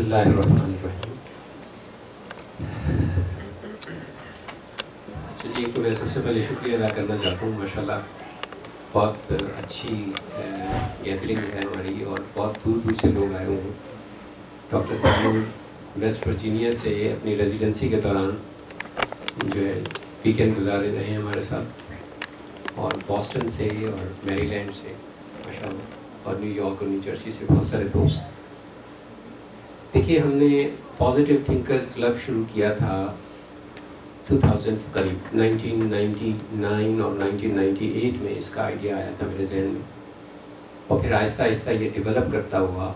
اللہ الرحمن الرحیم. اچھا جی، تو میں سب سے پہلے شکریہ ادا کرنا چاہتا ہوں. ماشاءاللہ بہت اچھی گیدرنگ ہے ہماری اور بہت دور دور سے لوگ آئے ہوئے ہیں. ڈاکٹر تیمور ویسٹ ورجینیا سے اپنی ریزیڈنسی کے دوران جو ہے ویکینڈ گزار رہے ہیں ہمارے ساتھ، اور بوسٹن سے اور میری لینڈ سے ماشاءاللہ، اور نیو یارک اور نیو جرسی سے بہت سارے دوست. دیکھیے، ہم نے پازیٹیو تھنکرز کلب شروع کیا تھا 2000 کے قریب، 1999 اور 1998 میں اس کا آئیڈیا آیا تھا میرے ذہن میں، اور پھر آہستہ آہستہ یہ ڈیولپ کرتا ہوا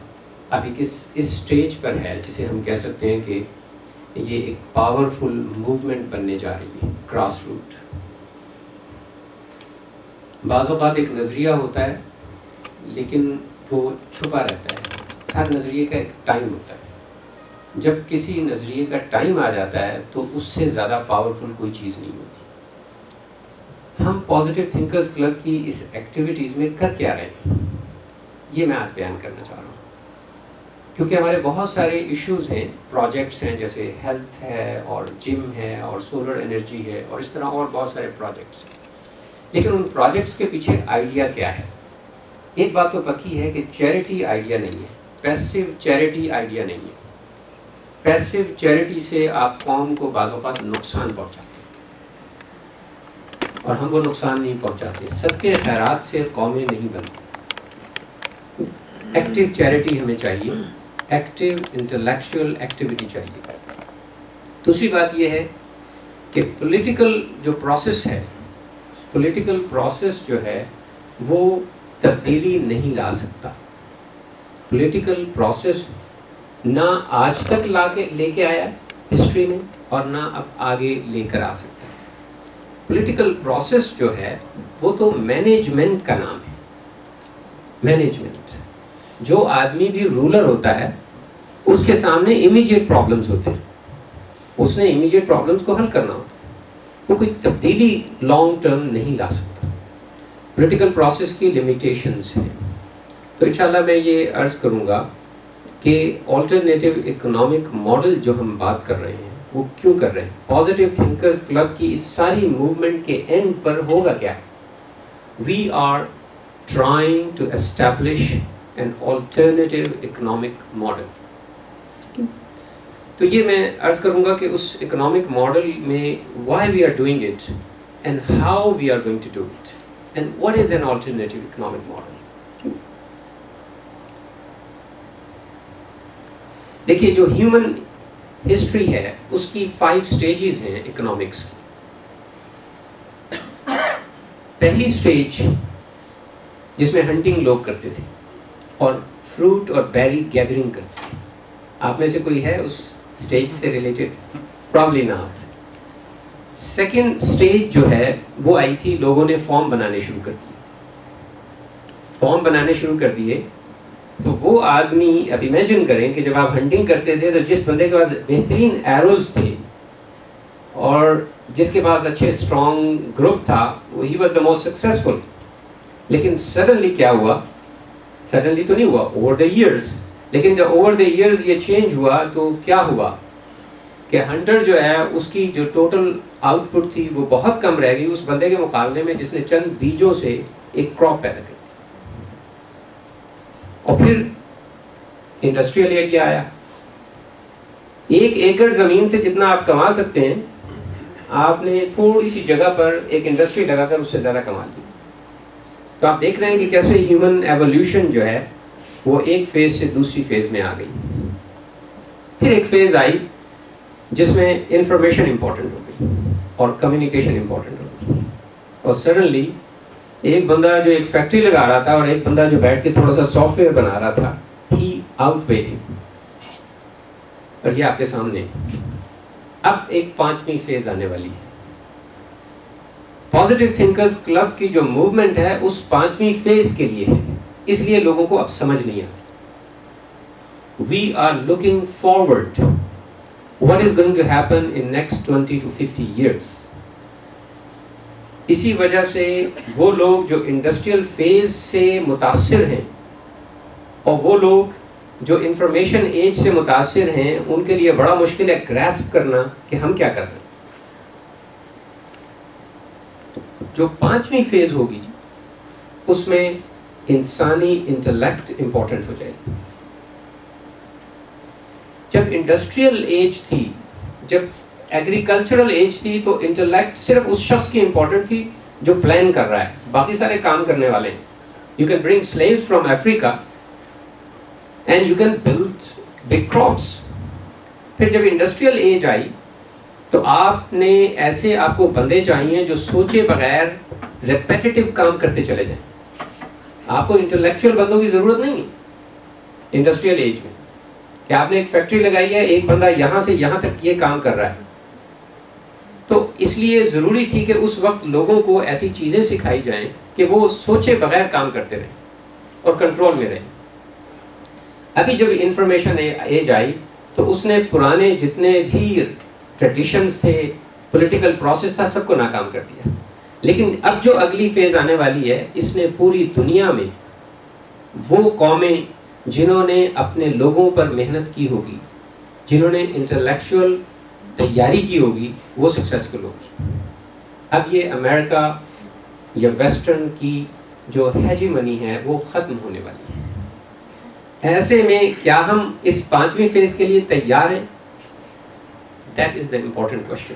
ابھی اس اسٹیج پر ہے جسے ہم کہہ سکتے ہیں کہ یہ ایک پاورفل موومنٹ بننے جا رہی ہے، گراس روٹ. بعض اوقات ایک نظریہ ہوتا ہے لیکن وہ چھپا رہتا ہے. ہر نظریے کا ایک ٹائم ہوتا ہے. جب کسی نظریے کا ٹائم آ جاتا ہے تو اس سے زیادہ پاورفل کوئی چیز نہیں ہوتی. ہم پازیٹیو تھنکرز کلب کی اس ایکٹیویٹیز میں کر کیا رہے ہیں، یہ میں آج بیان کرنا چاہ رہا ہوں. کیونکہ ہمارے بہت سارے ایشوز ہیں، پروجیکٹس ہیں، جیسے ہیلتھ ہے اور جم ہے اور سولر انرجی ہے اور اس طرح اور بہت سارے پروجیکٹس ہیں. لیکن ان پروجیکٹس کے پیچھے آئیڈیا کیا ہے؟ ایک بات تو پکی ہے کہ چیریٹی آئیڈیا نہیں ہے، پیسو چیریٹی آئیڈیا نہیں ہے. پیسو چیریٹی سے آپ قوم کو بعض اوقات نقصان پہنچاتے ہیں، اور ہم وہ نقصان نہیں پہنچاتے. صدقے خیرات سے قومیں نہیں بنتی. ایکٹیو چیریٹی ہمیں چاہیے، ایکٹیو انٹلیکچوئل ایکٹیویٹی چاہیے. دوسری بات یہ ہے کہ پولیٹیکل جو پروسیس ہے، پولیٹیکل پروسیس جو ہے وہ تبدیلی نہیں لا سکتا. پولیٹیکل پروسیس نہ آج تک لے کے آیا ہسٹری میں اور نہ اب آگے لے کر آ سکتا ہے. پولیٹیکل پروسیس جو ہے وہ تو مینجمنٹ کا نام ہے. مینجمنٹ، جو آدمی بھی رولر ہوتا ہے اس کے سامنے امیجیٹ پرابلمز ہوتے ہیں، اس نے امیجیٹ پرابلمز کو حل کرنا ہوتا ہے. وہ کوئی تبدیلی لانگ ٹرم نہیں لا سکتا. پولیٹیکل پروسیس کی لمیٹیشنز ہیں. تو انشاءاللہ میں یہ عرض کروں گا کہ آلٹرنیٹیو اکنامک ماڈل جو ہم بات کر رہے ہیں وہ کیوں کر رہے ہیں. پازیٹیو تھنکرز کلب کی اس ساری موومنٹ کے اینڈ پر ہوگا کیا؟ We are trying to establish an alternative economic model. تو یہ میں عرض کروں گا کہ اس اکنامک ماڈل میں why we are doing it and how we are going to do it and what is an alternative economic model. دیکھیے، جو ہیومن ہسٹری ہے اس کی 5 سٹیجز ہیں اکنامکس کی. پہلی سٹیج جس میں ہنٹنگ لوگ کرتے تھے اور فروٹ اور بیری گیدرنگ کرتے تھے. آپ میں سے کوئی ہے اس سٹیج سے related? Probably not. Second stage جو ہے وہ آئی تھی، لوگوں نے فارم بنانے شروع کر دیے. فارم بنانے شروع کر دیے تو وہ آدمی، اب امیجن کریں کہ جب آپ ہنٹنگ کرتے تھے تو جس بندے کے پاس بہترین ایروز تھے اور جس کے پاس اچھے اسٹرانگ گروپ تھا، وہ he was the most successful. لیکن سڈنلی کیا ہوا؟ سڈنلی تو نہیں ہوا، اوور دا ایئرس. لیکن جب اوور دا ایئرس یہ چینج ہوا تو کیا ہوا کہ ہنٹر جو ہے اس کی جو ٹوٹل آؤٹ پٹ تھی وہ بہت کم رہ گئی اس بندے کے مقابلے میں جس نے چند بیجوں سے ایک کراپ پیدا کر دی. اور پھر انڈسٹریل ایریا آیا. 1 ایکڑ زمین سے جتنا آپ کما سکتے ہیں، آپ نے تھوڑی سی جگہ پر ایک انڈسٹری لگا کر اس سے زیادہ کما لی. تو آپ دیکھ رہے ہیں کہ کیسے ہیومن ایولیوشن جو ہے وہ ایک فیز سے دوسری فیز میں آ گئی. پھر ایک فیز آئی جس میں انفارمیشن امپورٹنٹ ہو گئی اور کمیونیکیشن امپورٹنٹ ہو گئی. اور سڈنلی ایک بندہ جو ایک فیکٹری لگا رہا تھا اور ایک بندہ جو بیٹھ کے تھوڑا سا سافٹ ویئر بنا رہا تھا، ہی آؤٹ ویڈ ہم. اور یہ آپ کے سامنے اب ایک 5ویں فیز آنے والی ہے. پازیٹیو تھنکرز کلب کی جو موومنٹ ہے اس 5ویں فیز کے لیے ہے، اس لیے لوگوں کو اب سمجھ نہیں آتی. We are looking forward what is going to happen in next 20 to 50 years. اسی وجہ سے وہ لوگ جو انڈسٹریل فیز سے متاثر ہیں اور وہ لوگ جو انفارمیشن ایج سے متاثر ہیں ان کے لیے بڑا مشکل ہے گراسپ کرنا کہ ہم کیا کر رہے ہیں. جو 5ویں فیز ہوگی جی اس میں انسانی انٹلیکٹ امپورٹنٹ ہو جائے گی. جب انڈسٹریل ایج تھی, جب ایگریکلچرل ایج تھی, تو انٹلیکٹ صرف اس شخص کی امپورٹنٹ تھی جو پلان کر رہا ہے, باقی سارے کام کرنے والے ہیں. You can bring sleeves from Africa and you can build big crops. پھر جب انڈسٹریل ایج آئی تو آپ نے ایسے آپ کو بندے چاہیے جو سوچے بغیر ریپیٹیٹیو کام کرتے چلے جائیں. آپ کو انٹلیکچوئل بندوں کی ضرورت نہیں ہے انڈسٹریل ایج میں کہ آپ نے ایک فیکٹری لگائی ہے, ایک بندہ یہاں سے یہاں تک یہ کام کر رہا ہے. تو اس لیے ضروری تھی کہ اس وقت لوگوں کو ایسی چیزیں سکھائی جائیں کہ وہ سوچے بغیر کام کرتے رہیں اور کنٹرول میں رہیں. ابھی جب انفارمیشن ایج آئی تو اس نے پرانے جتنے بھی ٹریڈیشنز تھے, پولیٹیکل پروسیس تھا, سب کو ناکام کر دیا. لیکن اب جو اگلی فیز آنے والی ہے, اس نے پوری دنیا میں وہ قومیں جنہوں نے اپنے لوگوں پر محنت کی ہوگی, جنہوں نے انٹلیکچوئل تیاری کی ہوگی, وہ سکسیسفل ہوگی. اب یہ امریکہ یا ویسٹرن کی جو ہیجیمنی ہے وہ ختم ہونے والی ہے. ایسے میں کیا ہم اس 5ویں فیز کے لیے تیار ہیں؟ That is the important question.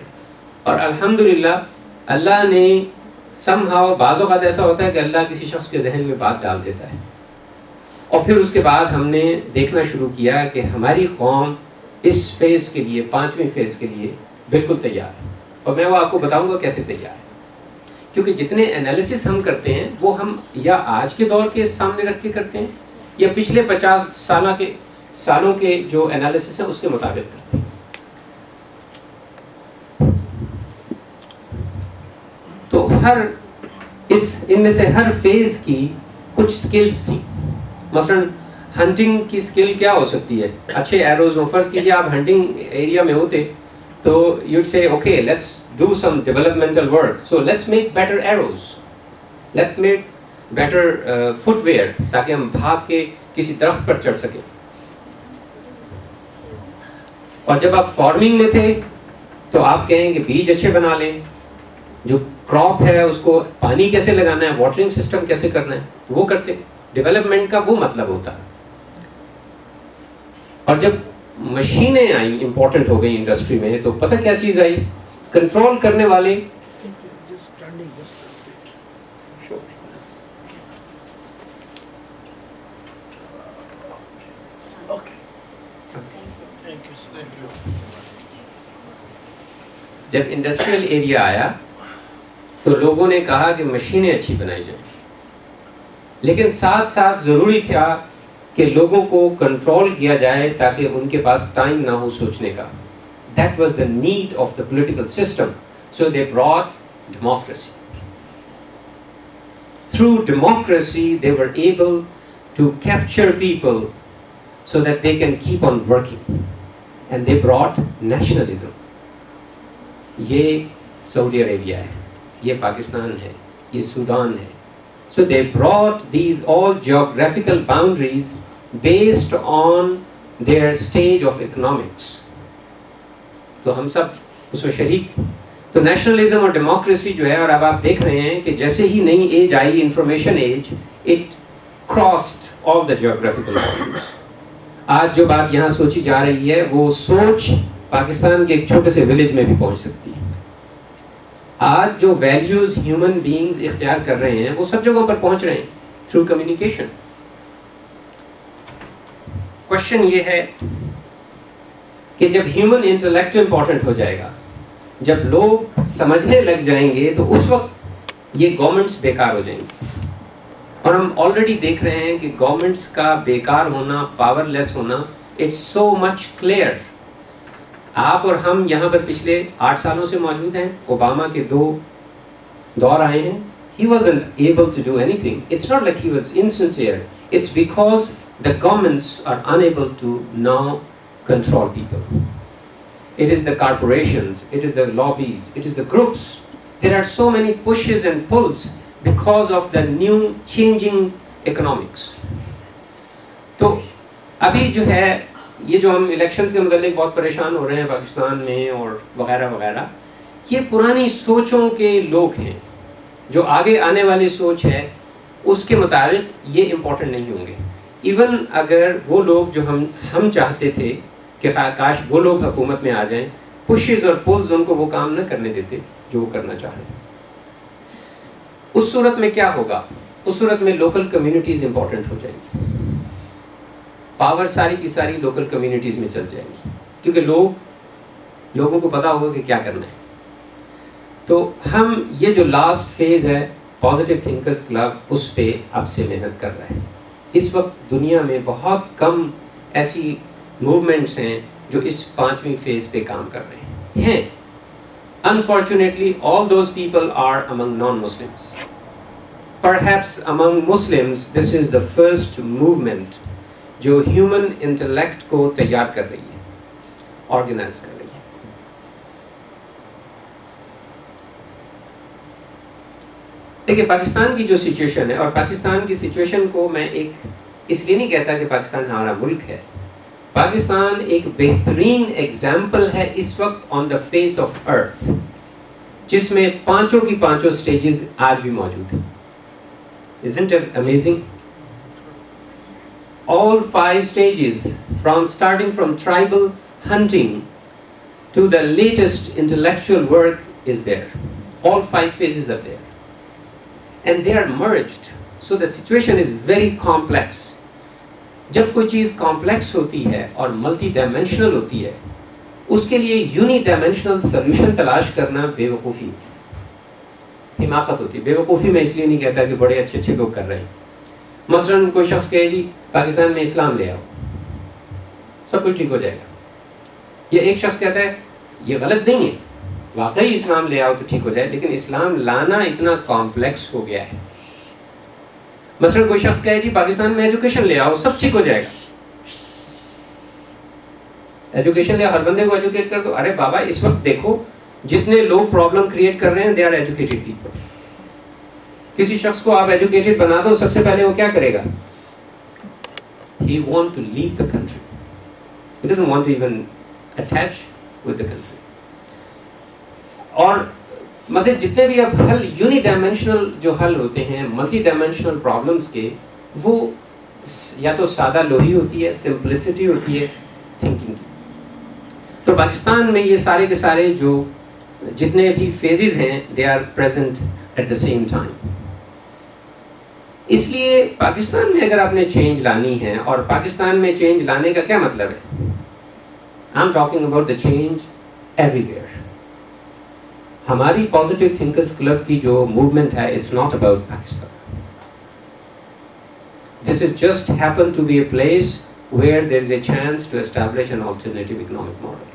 اور الحمدللہ اللہ نے سم ہاؤ, بعض اوقات ایسا ہوتا ہے کہ اللہ کسی شخص کے ذہن میں بات ڈال دیتا ہے اور پھر اس کے بعد ہم نے دیکھنا شروع کیا کہ ہماری قوم اس فیز کے لیے, 5ویں فیز کے لیے بالکل تیار ہے. اور میں وہ آپ کو بتاؤں گا کیسے تیار ہے, کیونکہ جتنے انالیسس ہم کرتے ہیں وہ ہم یا آج کے دور کے سامنے رکھ کے کرتے ہیں یا پچھلے 50 سالوں کے جو انالیسس ہیں اس کے مطابق کرتے ہیں. تو ان میں سے ہر فیز کی کچھ سکلز تھی. مثلا ہنٹنگ کی سکل کیا ہو سکتی ہے؟ اچھے ایروز ہوں, فرض کیجیے آپ ہنٹنگ ایریا میں ہوتے تو یوڈ سے okay let's do some developmental work, so let's make better arrows, let's make better footwear تاکہ ہم بھاگ کے کسی درخت پر چڑھ سکیں. اور جب آپ فارمنگ میں تھے تو آپ کہیں کہ بیج اچھے بنا لیں, جو کراپ ہے اس کو پانی کیسے لگانا ہے, واٹرنگ سسٹم کیسے کرنا ہے, وہ کرتے. ڈیولپمنٹ کا وہ مطلب ہوتا ہے. اور جب مشینیں آئیں, امپورٹنٹ ہو گئی انڈسٹری میں, تو پتہ کیا چیز آئی؟ کنٹرول کرنے والے. جب انڈسٹریل ایریا آیا تو لوگوں نے کہا کہ مشینیں اچھی بنائی جائیں, لیکن ساتھ ساتھ ضروری تھا کہ لوگوں کو کنٹرول کیا جائے تاکہ ان کے پاس ٹائم نہ ہو سوچنے کا. That was the need of the political system. So they brought democracy. Through democracy, they were able to capture people so that they can keep on working. And they brought nationalism. یہ سعودی عربیہ ہے, یہ پاکستان ہے, یہ Sudan ہے. So they brought these all geographical boundaries based on their stage of economics. تو ہم سب اس میں شریک. تو نیشنلزم اور ڈیموکریسی جو ہے, اور اب آپ دیکھ رہے ہیں کہ جیسے ہی نئی ایج آئی, information age, it crossed all the geographical boundaries. آج جو بات یہاں سوچی جا رہی ہے وہ سوچ پاکستان کے ایک چھوٹے سے ولیج میں بھی پہنچ سکتی ہے. آج جو ویلیوز ہیومن بینگز اختیار کر رہے ہیں وہ سب جگہوں پر پہنچ رہے ہیں تھرو کمیونیکیشن. کوشچن یہ ہے کہ جب ہیومن انٹلیکٹ امپورٹنٹ ہو جائے گا, جب لوگ سمجھنے لگ جائیں گے, تو اس وقت یہ گورنمنٹس بیکار ہو جائیں گی. اور ہم آلریڈی دیکھ رہے ہیں کہ گورنمنٹس کا بیکار ہونا, پاور لیس ہونا, اٹس سو مچ کلیئر. آپ اور ہم یہاں پر پچھلے 8 سالوں سے موجود ہیں. اوباما کے 2 دور آئے ہیں. He wasn't able to do anything. It's not like he was insincere. It's because the governments are unable to now control people. It is the corporations, it is the lobbies, it is the groups. There are so many pushes and pulls because of the new changing economics. تو ابھی جو ہے یہ جو ہم elections کے متعلق بہت پریشان ہو رہے ہیں پاکستان میں اور وغیرہ وغیرہ، یہ پرانی سوچوں کے لوگ ہیں. جو آگے آنے والی سوچ ہے اس کے مطابق یہ امپورٹنٹ نہیں ہوں گے. ایون اگر وہ لوگ جو ہم چاہتے تھے کہ کاش وہ لوگ حکومت میں آ جائیں، پشز اور پولز ان کو وہ کام نہ کرنے دیتے جو وہ کرنا چاہ رہے ہیں. اس صورت میں کیا ہوگا؟ اس صورت میں لوکل کمیونٹیز امپورٹنٹ ہو جائیں گی. پاور ساری کی ساری لوکل کمیونٹیز میں چل جائے گی، کیونکہ لوگوں کو پتا ہوگا کہ کیا کرنا ہے. تو ہم یہ جو لاسٹ فیز ہے پازیٹیو تھنکرز کلب، اس پہ اب سے محنت کر رہے ہیں. اس وقت دنیا میں بہت کم ایسی موومنٹس ہیں جو اس 5ویں فیز پہ کام کر رہے ہیں. Unfortunately, all those people are among non-Muslims. Perhaps among Muslims, this is the first movement جو ہیومن انٹلیکٹ کو تیار کر رہی ہے، آرگنائز کر رہی ہے. دیکھیے پاکستان کی جو سچویشن ہے، اور پاکستان کی سچویشن کو میں اس لیے نہیں کہتا کہ پاکستان ہمارا ملک ہے. پاکستان ایک بہترین ایگزامپل ہے اس وقت آن دا فیس آف ارتھ، جس میں پانچوں کی پانچوں سٹیجز آج بھی موجود ہیں. Isn't it amazing? All 5 stages, starting from tribal hunting to the latest intellectual work is there. All 5 phases are there. And they are merged. So the situation is very complex. جب کوئی چیز complex ہوتی ہے اور multi dimensional ہوتی ہے، اس کے لیے یونی ڈائمینشنل سلوشن تلاش کرنا بے وقوفی ہوتی ہے، حماقت ہوتی ہے. بے وقوفی میں اس لیے نہیں کہتا کہ بڑے اچھے اچھے لوگ کر رہے ہیں. مثلاً کوئی شخص کہے جی پاکستان میں اسلام لے آؤ سب کچھ ٹھیک ہو جائے گا. یا ایک شخص کہتا ہے یہ غلط نہیں ہے، واقعی اسلام لے آؤ تو ٹھیک ہو جائے، لیکن اسلام لانا اتنا کمپلیکس ہو گیا ہے. مثلاً کوئی شخص کہے جی پاکستان میں ایجوکیشن لے آؤ سب ٹھیک ہو جائے گا. ایجوکیشن لے ہر بندے کو ایجوکیٹ کر دو. ارے بابا اس وقت دیکھو جتنے لوگ پرابلم کریٹ کر رہے ہیں دے آر ایجوکیٹڈ پیپل. کسی شخص کو آپ ایجوکیٹڈ بنا دو، سب سے پہلے وہ کیا کرے گا؟ He want to leave the country. He doesn't want to even attach with the country. اور مطلب جتنے بھی اب حل یونی ڈائمینشنل جو حل ہوتے ہیں ملٹی ڈائمینشنل پرابلمس کے، وہ یا تو سادہ لوہی ہوتی ہے، سمپلسٹی ہوتی ہے تھنکنگ کی. تو پاکستان میں یہ سارے کے سارے جو جتنے بھی فیزز ہیں they are present at the same time. اس لیے پاکستان میں اگر آپ نے چینج لانی ہے، اور پاکستان میں چینج لانے کا کیا مطلب ہے؟ I am talking about the change everywhere. ہماری پازیٹیو تھنکرز کلب کی جو موومنٹ ہے it's not about Pakistan. This is just happen to be a place where there is a chance to establish an alternative economic model.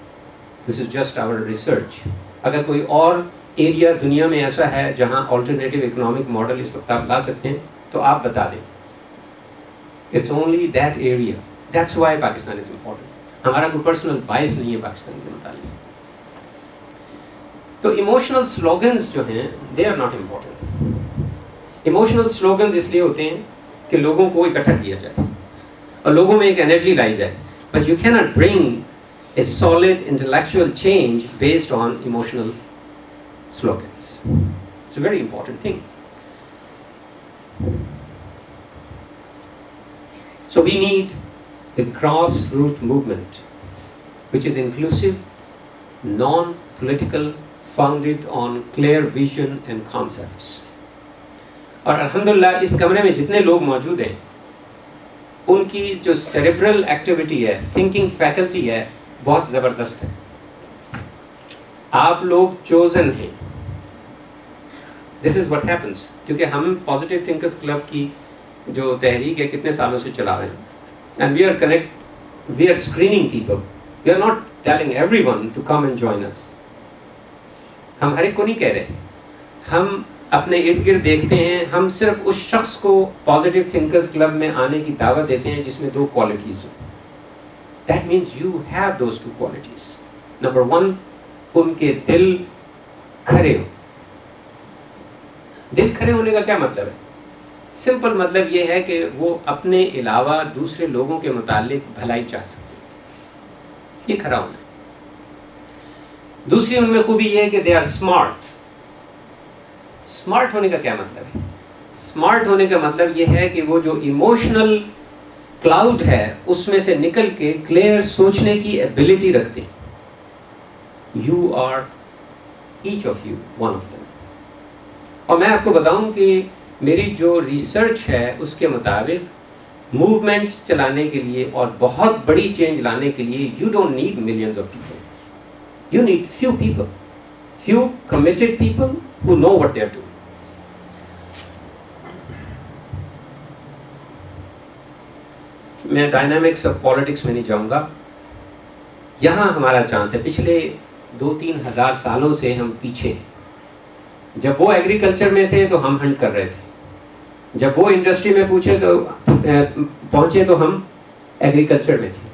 This is just our research. اگر کوئی اور area دنیا میں ایسا ہے جہاں alternative economic model اس وقت آپ لا سکتے ہیں تو آپ بتا دیں. It's only that area. That's why Pakistan is important. ہمارا کوئی پرسنل بائس نہیں ہے پاکستان کے متعلق. تو ایموشنل سلوگنز جو ہیں they are not important. Emotional slogans اس لیے ہوتے ہیں کہ لوگوں کو اکٹھا کیا جائے اور لوگوں میں ایک انرجی لائی جائے. But you cannot bring a solid intellectual change based on emotional slogans. It's a very important thing. So we need a grassroots movement which is inclusive, non-political, founded on clear vision and concepts. اور الحمدللہ اس کمرے میں جتنے لوگ موجود ہیں ان کی جو سیریبرل ایکٹیویٹی ہے، تھنکنگ فیکلٹی ہے، بہت زبردست ہے. آپ لوگ چوزن ہیں. دس از واٹ ہیپنس. کیونکہ ہم پازیٹیو تھنکرز کلب کی جو تحریک ہے کتنے سالوں سے چلا رہے ہیں، and we are screening people. We are not telling everyone to come and join us. ہم ہر ایک کو نہیں کہہ رہے. ہم اپنے ارد گرد دیکھتے ہیں، ہم صرف اس شخص کو پازیٹیو تھنکرز کلب میں آنے کی دعوت دیتے ہیں جس میں 2 کوالٹیز ہوں. That means you have those 2 qualities. Number 1، ان کے دل کھرے ہو. دل کھرے ہونے کا کیا مطلب ہے؟ سمپل مطلب یہ ہے کہ وہ اپنے علاوہ دوسرے لوگوں کے متعلق بھلائی چاہ سکتے، یہ کھڑا ہونا ہے۔ دوسری ان میں خوبی یہ ہے کہ دے آر اسمارٹ۔ اسمارٹ ہونے کا کیا مطلب ہے؟ اسمارٹ ہونے کا مطلب یہ ہے کہ وہ جو ایموشنل کلاؤڈ ہے اس میں سے نکل کے کلیئر سوچنے کی ایبلٹی رکھتے ہیں۔ You are each of you one of them. اور میں آپ کو بتاؤں کہ میری جو ریسرچ ہے اس کے مطابق موومنٹس چلانے کے لیے اور بہت بڑی چینج لانے کے لیے you don't need millions of people, you need few people, few committed people who know what they are doing۔ میں ڈائنامکس آف پالیٹکس میں نہیں جاؤں گا، یہاں ہمارا چانس ہے۔ پچھلے 2-3 ہزار سالوں سے ہم پیچھے ہیں۔ جب وہ ایگریکلچر میں تھے تو ہم ہنٹ کر رہے تھے، جب وہ انڈسٹری میں پہنچے تو ہم ایگریکلچر میں تھے،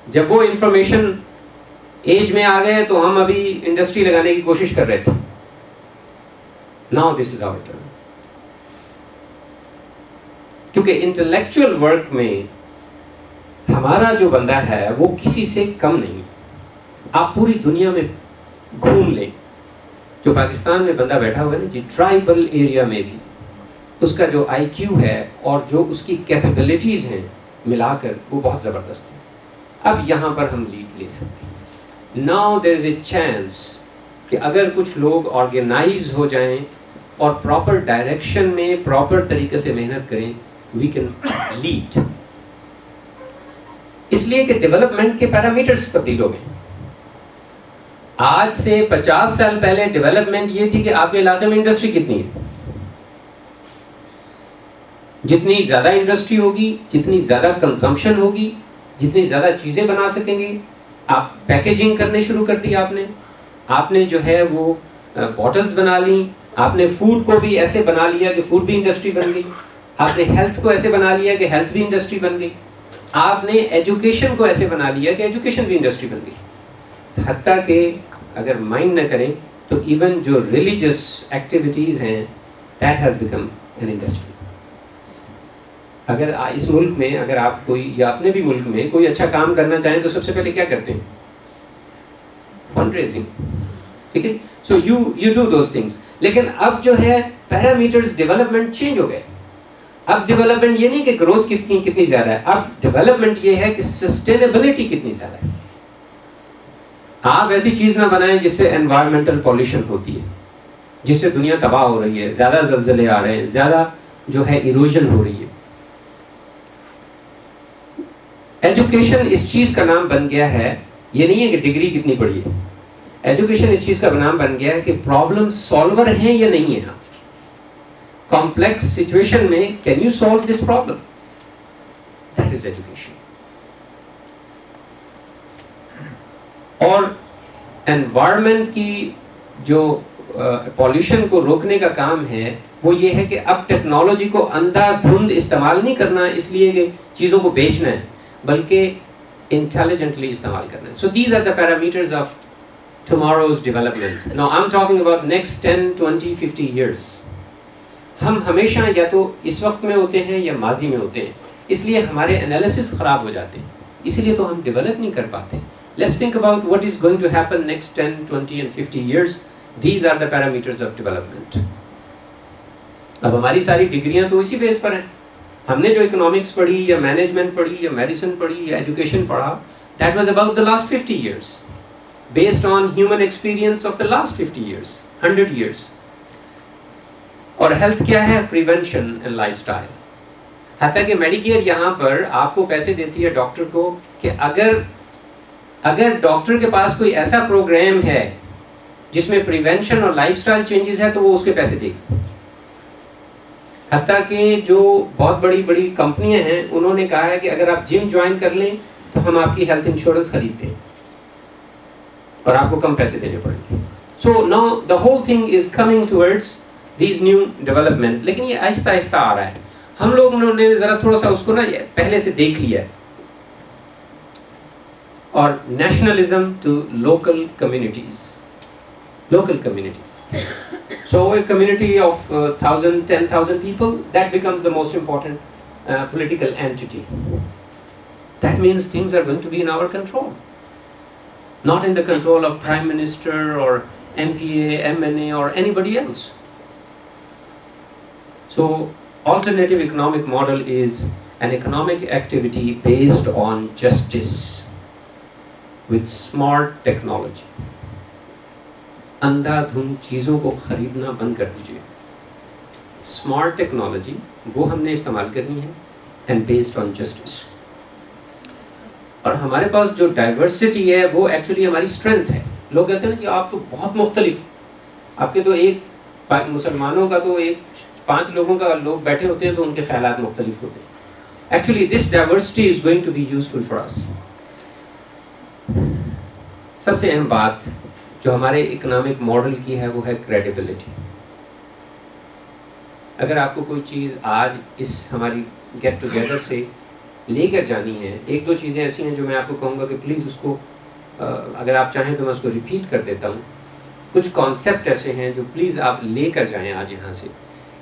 جب وہ انفارمیشن ایج میں آ گئے تو ہم ابھی انڈسٹری لگانے کی کوشش کر رہے تھے۔ Now this is our turn۔ کیونکہ انٹلیکچوئل ورک میں ہمارا جو بندہ ہے وہ کسی سے کم نہیں۔ آپ پوری دنیا میں گھوم لیں، جو پاکستان میں بندہ بیٹھا ہوا ہے نا جی، ٹرائبل ایریا میں بھی اس کا جو آئی کیو ہے اور جو اس کی کیپیبلٹیز ہیں ملا کر وہ بہت زبردست ہے۔ اب یہاں پر ہم لیڈ لے سکتے ہیں۔ Now there is a chance کہ اگر کچھ لوگ آرگنائز ہو جائیں اور پراپر ڈائریکشن میں پراپر طریقے سے محنت کریں، وی کین لیڈ۔ اس لیے کہ ڈیولپمنٹ کے پیرامیٹرز تبدیل ہو گئے۔ آج سے 50 سال پہلے ڈیولپمنٹ یہ تھی کہ آپ کے علاقے میں انڈسٹری کتنی ہے، جتنی زیادہ انڈسٹری ہوگی، جتنی زیادہ کنزمپشن ہوگی، جتنی زیادہ چیزیں بنا سکیں گے۔ آپ پیکیجنگ کرنے شروع کر دی، آپ نے جو ہے وہ بوٹلز بنا لیں، آپ نے فوڈ کو بھی ایسے بنا لیا کہ فوڈ بھی انڈسٹری بن گئی، آپ نے ہیلتھ کو ایسے بنا لیا کہ ہیلتھ بھی انڈسٹری بن گئی، آپ نے ایجوکیشن کو ایسے بنا لیا کہ ایجوکیشن بھی انڈسٹری بن گئی۔ حتیٰ کہ اگر مائنڈ نہ کریں تو ایون جو ریلیجس ایکٹیویٹیز ہیں that has become an industry. اگر اس ملک میں اگر آپ کوئی یا اپنے بھی ملک میں کوئی اچھا کام کرنا چاہیں تو سب سے پہلے کیا کرتے ہیں؟ فنڈ ریزنگ، ٹھیک ہے؟ So you do those things. لیکن اب جو ہے پیرامیٹرز ڈیولپمنٹ چینج ہو گئے۔ اب ڈیولپمنٹ یہ نہیں کہ گروتھ کتنی زیادہ ہے، اب ڈیولپمنٹ یہ ہے کہ سسٹینیبلٹی کتنی زیادہ ہے۔ آپ ایسی چیز نہ بنائیں جس سے انوائرمنٹل پولیوشن ہوتی ہے، جس سے دنیا تباہ ہو رہی ہے، زیادہ زلزلے آ رہے ہیں، زیادہ جو ہے ایروژن ہو رہی ہے۔ ایجوکیشن اس چیز کا نام بن گیا ہے، یہ نہیں ہے کہ ڈگری کتنی پڑھی ہے، ایجوکیشن اس چیز کا نام بن گیا ہے کہ پرابلم سالور ہیں یا نہیں ہیں آپ۔ کمپلیکس سچویشن میں can you solve this problem, that is education. اور انوائرمنٹ کی جو پولیوشن کو روکنے کا کام ہے وہ یہ ہے کہ اب ٹیکنالوجی کو اندھا دھند استعمال نہیں کرنا اس لیے کہ چیزوں کو بیچنا ہے، بلکہ انٹیلیجنٹلی استعمال کرنا ہے۔ So these are the parameters of tomorrow's development. Now I'm talking about next 10, 20, 50 years. ہم ہمیشہ یا تو اس وقت میں ہوتے ہیں یا ماضی میں ہوتے ہیں، اس لیے ہمارے انالیسس خراب ہو جاتے ہیں، اسی لیے تو ہم ڈیولپ نہیں کر پاتے۔ Let's think about what is going to happen next 10, 20 and 50 years. These are the parameters of development. اب ہماری ساری ڈگریاں تو اسی بیس پر ہیں۔ ہم نے جو اکنامکس پڑھی یا مینجمنٹ پڑھی یا میڈیسن پڑھی یا ایجوکیشن پڑھا، that was about the last 50 years. Based on human experience of the last 50 years, 100 years. اور ہیلتھ کیا ہے؟ Prevention and life style. حتیٰ کہ میڈیکیئر یہاں پر آپ کو پیسے دیتی ہے ڈاکٹر کو کہ اگر ڈاکٹر کے پاس کوئی ایسا پروگرام ہے جس میں پریونشن اور لائف اسٹائل چینجز ہے تو وہ اس کے پیسے دے گی۔ حتیٰ کہ جو بہت بڑی کمپنیاں ہیں انہوں نے کہا ہے کہ اگر آپ جم جوائن کر لیں تو ہم آپ کی ہیلتھ انشورنس خریدتے ہیں اور آپ کو کم پیسے دینے پڑیں گے۔ So now the whole thing is coming towards these new development, لیکن یہ آہستہ آہستہ آ رہا ہے۔ ہم لوگوں نے ذرا تھوڑا سا اس کو نا پہلے سے دیکھ لیا ہے۔ اور nationalism to local communities, So a community of 1,000, 10,000 people, that becomes the most important political entity. That means things are going to be in our control, not in the control of Prime Minister or MPA, MNA or anybody else. So alternative economic model is an economic activity based on justice with smart technology. اندھا دھن چیزوں کو خریدنا بند کر دیجیے. Smart technology وہ ہم نے استعمال کرنی ہے اینڈ بیسڈ آن جسٹس. اور ہمارے پاس جو ڈائیورسٹی ہے وہ ایکچولی ہماری اسٹرینتھ ہے. لوگ کہتے ہیں کہ آپ تو بہت مختلف, آپ کے تو ایک مسلمانوں کا تو ایک 5 لوگوں کا لوگ بیٹھے ہوتے ہیں تو ان کے خیالات مختلف ہوتے ہیں. Actually this diversity is going to be useful for us. سب سے اہم بات جو ہمارے اکنامک ماڈل کی ہے وہ ہے کریڈیبلٹی. اگر آپ کو کوئی چیز آج اس ہماری گیٹ ٹوگیدر سے لے کر جانی ہے, 1-2 چیزیں ایسی ہیں جو میں آپ کو کہوں گا کہ پلیز اس کو, اگر آپ چاہیں تو میں اس کو ریپیٹ کر دیتا ہوں. کچھ کانسیپٹ ایسے ہیں جو پلیز آپ لے کر جائیں آج یہاں سے.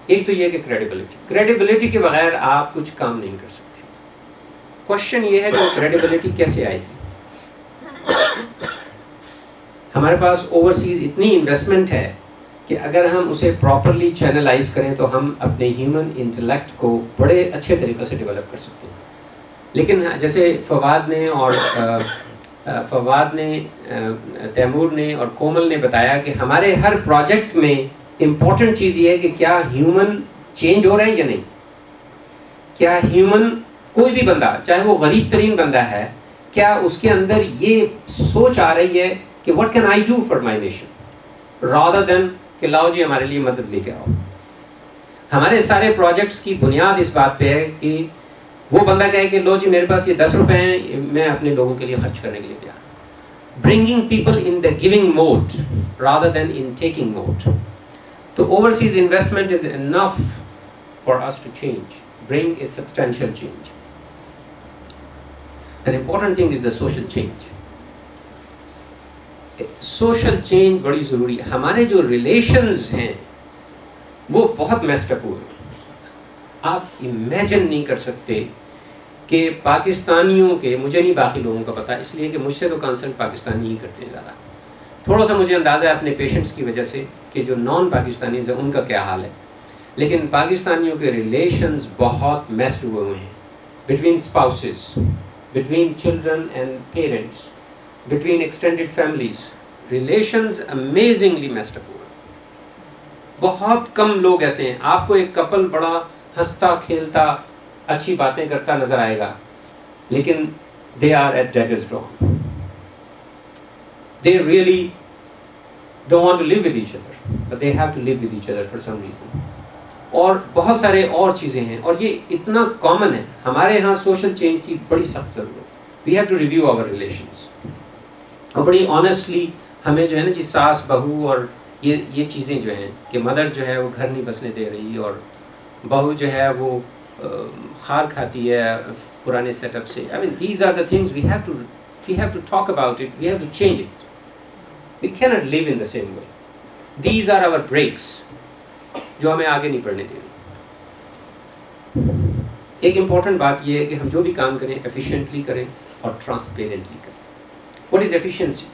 ایک تو یہ کہ کریڈیبلٹی کے بغیر آپ کچھ کام نہیں کر سکتے. کوشچن یہ ہے کہ کریڈیبلٹی کیسے آئے گی. ہمارے پاس اوورسیز اتنی انویسٹمنٹ ہے کہ اگر ہم اسے پراپرلی چینلائز کریں تو ہم اپنے ہیومن انٹلیکٹ کو بڑے اچھے طریقے سے ڈیولپ کر سکتے ہیں. لیکن جیسے فواد نے تیمور نے اور کومل نے بتایا کہ ہمارے ہر پروجیکٹ میں امپورٹنٹ چیز یہ ہے کہ کیا ہیومن چینج ہو رہے ہیں یا نہیں. کیا ہیومن, کوئی بھی بندہ چاہے وہ غریب ترین بندہ ہے, کیا اس کے اندر یہ سوچ آ رہی ہے کہ what can I do for my nation rather than کہ لاؤ جی ہمارے لیے مدد لے کے آؤ. ہمارے سارے پروجیکٹس کی بنیاد اس بات پہ ہے کہ وہ بندہ کہے کہ لو جی میرے پاس یہ 10 روپے ہیں, میں اپنے لوگوں کے لیے خرچ کرنے کے لیے تیار. Bringing people in the giving mode rather than in taking mode. تو overseas investment is enough for us to change, bring a substantial change. An important thing is the social change. Social change بڑی ضروری ہے. ہمارے جو relations ہیں وہ بہت messed اپ ہوئے ہیں. آپ امیجن نہیں کر سکتے کہ پاکستانیوں کے, مجھے نہیں باقی لوگوں کا پتہ اس لیے کہ مجھ سے تو کنسلٹ پاکستانی ہی کرتے ہیں زیادہ. تھوڑا سا مجھے اندازہ ہے اپنے پیشنٹس کی وجہ سے کہ جو نان پاکستانیز ہیں ان کا کیا حال ہے. لیکن پاکستانیوں کے ریلیشنز بہت میسڈ ہوئے ہیں, between spouses, between children and parents, between extended families. Relations amazingly messed up ہوئے. بہت کم لوگ ایسے ہیں, آپ کو ایک کپل بڑا ہنستا کھیلتا اچھی باتیں کرتا نظر آئے گا, لیکن they are at daggers drawn. They really don't want to live with each other, but they have to live with each other for some reason. اور بہت سارے اور چیزیں ہیں, اور یہ اتنا کامن ہے. ہمارے ہاں سوشل چینج کی بڑی سخت ضرورت ہے. We have to review our relations. اور بڑی آنیسٹلی ہمیں جو ہے نا جی ساس بہو اور یہ چیزیں جو ہیں کہ مدر جو ہے وہ گھر نہیں بسنے دے رہی اور بہو جو ہے وہ خار کھاتی ہے پرانے سیٹ اپ سے. I mean these are the things we have to talk about it, we have to change it. We cannot live in the same way. These are our breaks جو ہمیں آگے نہیں بڑھنے دے رہی. ایک امپورٹنٹ بات یہ ہے کہ ہم جو بھی کام کریں ایفیشینٹلی کریں اور ٹرانسپیرنٹلی کریں. What is efficiency?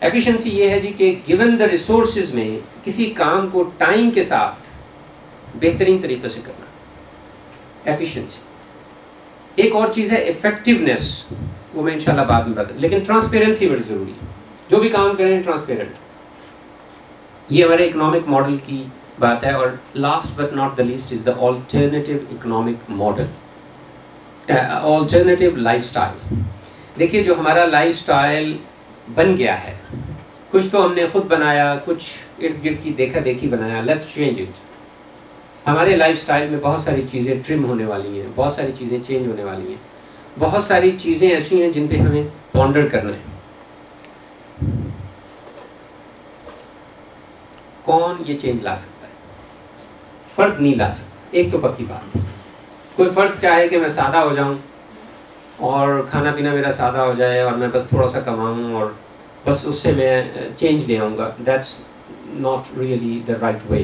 Efficiency یہ ہے جی کہ given the resources میں کسی کام کو ٹائم کے ساتھ بہترین طریقے سے کرنا. Efficiency. ایک اور چیز ہے effectiveness, وہ میں انشاءاللہ بعد میں بتا, لیکن ٹرانسپیرنسی بڑی ضروری ہے. جو بھی کام کریں ٹرانسپیرنٹ. یہ ہمارے اکنامک ماڈل کی بات ہے. اور last but not the least is the alternative economic model, alternative lifestyle. دیکھیے جو ہمارا لائف سٹائل بن گیا ہے, کچھ تو ہم نے خود بنایا, کچھ ارد گرد کی دیکھا دیکھی بنایا. Let's change it. ہمارے لائف سٹائل میں بہت ساری چیزیں ٹرم ہونے والی ہیں, بہت ساری چیزیں چینج ہونے والی ہیں, بہت ساری چیزیں ایسی ہیں جن پہ ہمیں پونڈر کرنا ہے. کون یہ چینج لا سکتا ہے؟ فرد نہیں لا سکتا. ایک تو پکی بات, کوئی فرد چاہے کہ میں سادہ ہو جاؤں اور کھانا پینا میرا سادہ ہو جائے اور میں بس تھوڑا سا کماؤں اور بس اس سے میں چینج لے آؤں گا, that's not really the right way.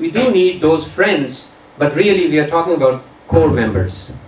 we do need those friends, but really we are talking about core members.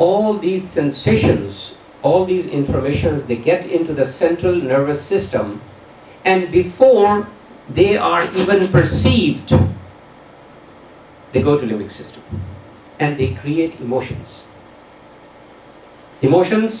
all these sensations, all these informations, they get into the central nervous system, and before they are even perceived, they go to limbic system and they create emotions. Emotions,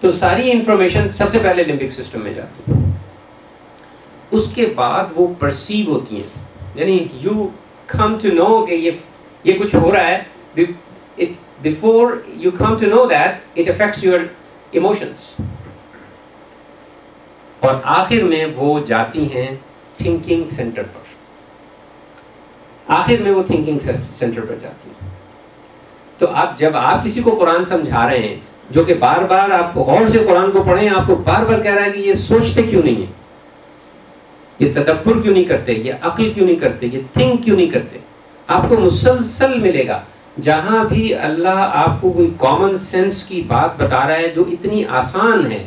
تو ساری information سب سے پہلے limbic system میں جاتی ہے، اس کے بعد وہ پرسیو ہوتی ہیں، یعنی یو کم ٹو نو کہ یہ کچھ ہو رہا ہے، before you come to know that it affects your emotions, اور آخر میں وہ جاتی ہیں تھنکنگ سینٹر پر، آخر میں وہ تھنکنگ سینٹر پر جاتی ہیں۔ تو اب جب آپ کسی کو قرآن سمجھا رہے ہیں، جو کہ بار بار آپ غور سے قرآن کو پڑھیں، آپ کو بار بار کہہ رہا ہے کہ یہ سوچتے کیوں نہیں ہیں، یہ تدبر کیوں نہیں کرتے، یہ عقل کیوں نہیں کرتے، یہ تھنک کیوں نہیں کرتے، آپ کو مسلسل ملے گا۔ جہاں بھی اللہ آپ کو کوئی کامن سینس کی بات بتا رہا ہے جو اتنی آسان ہے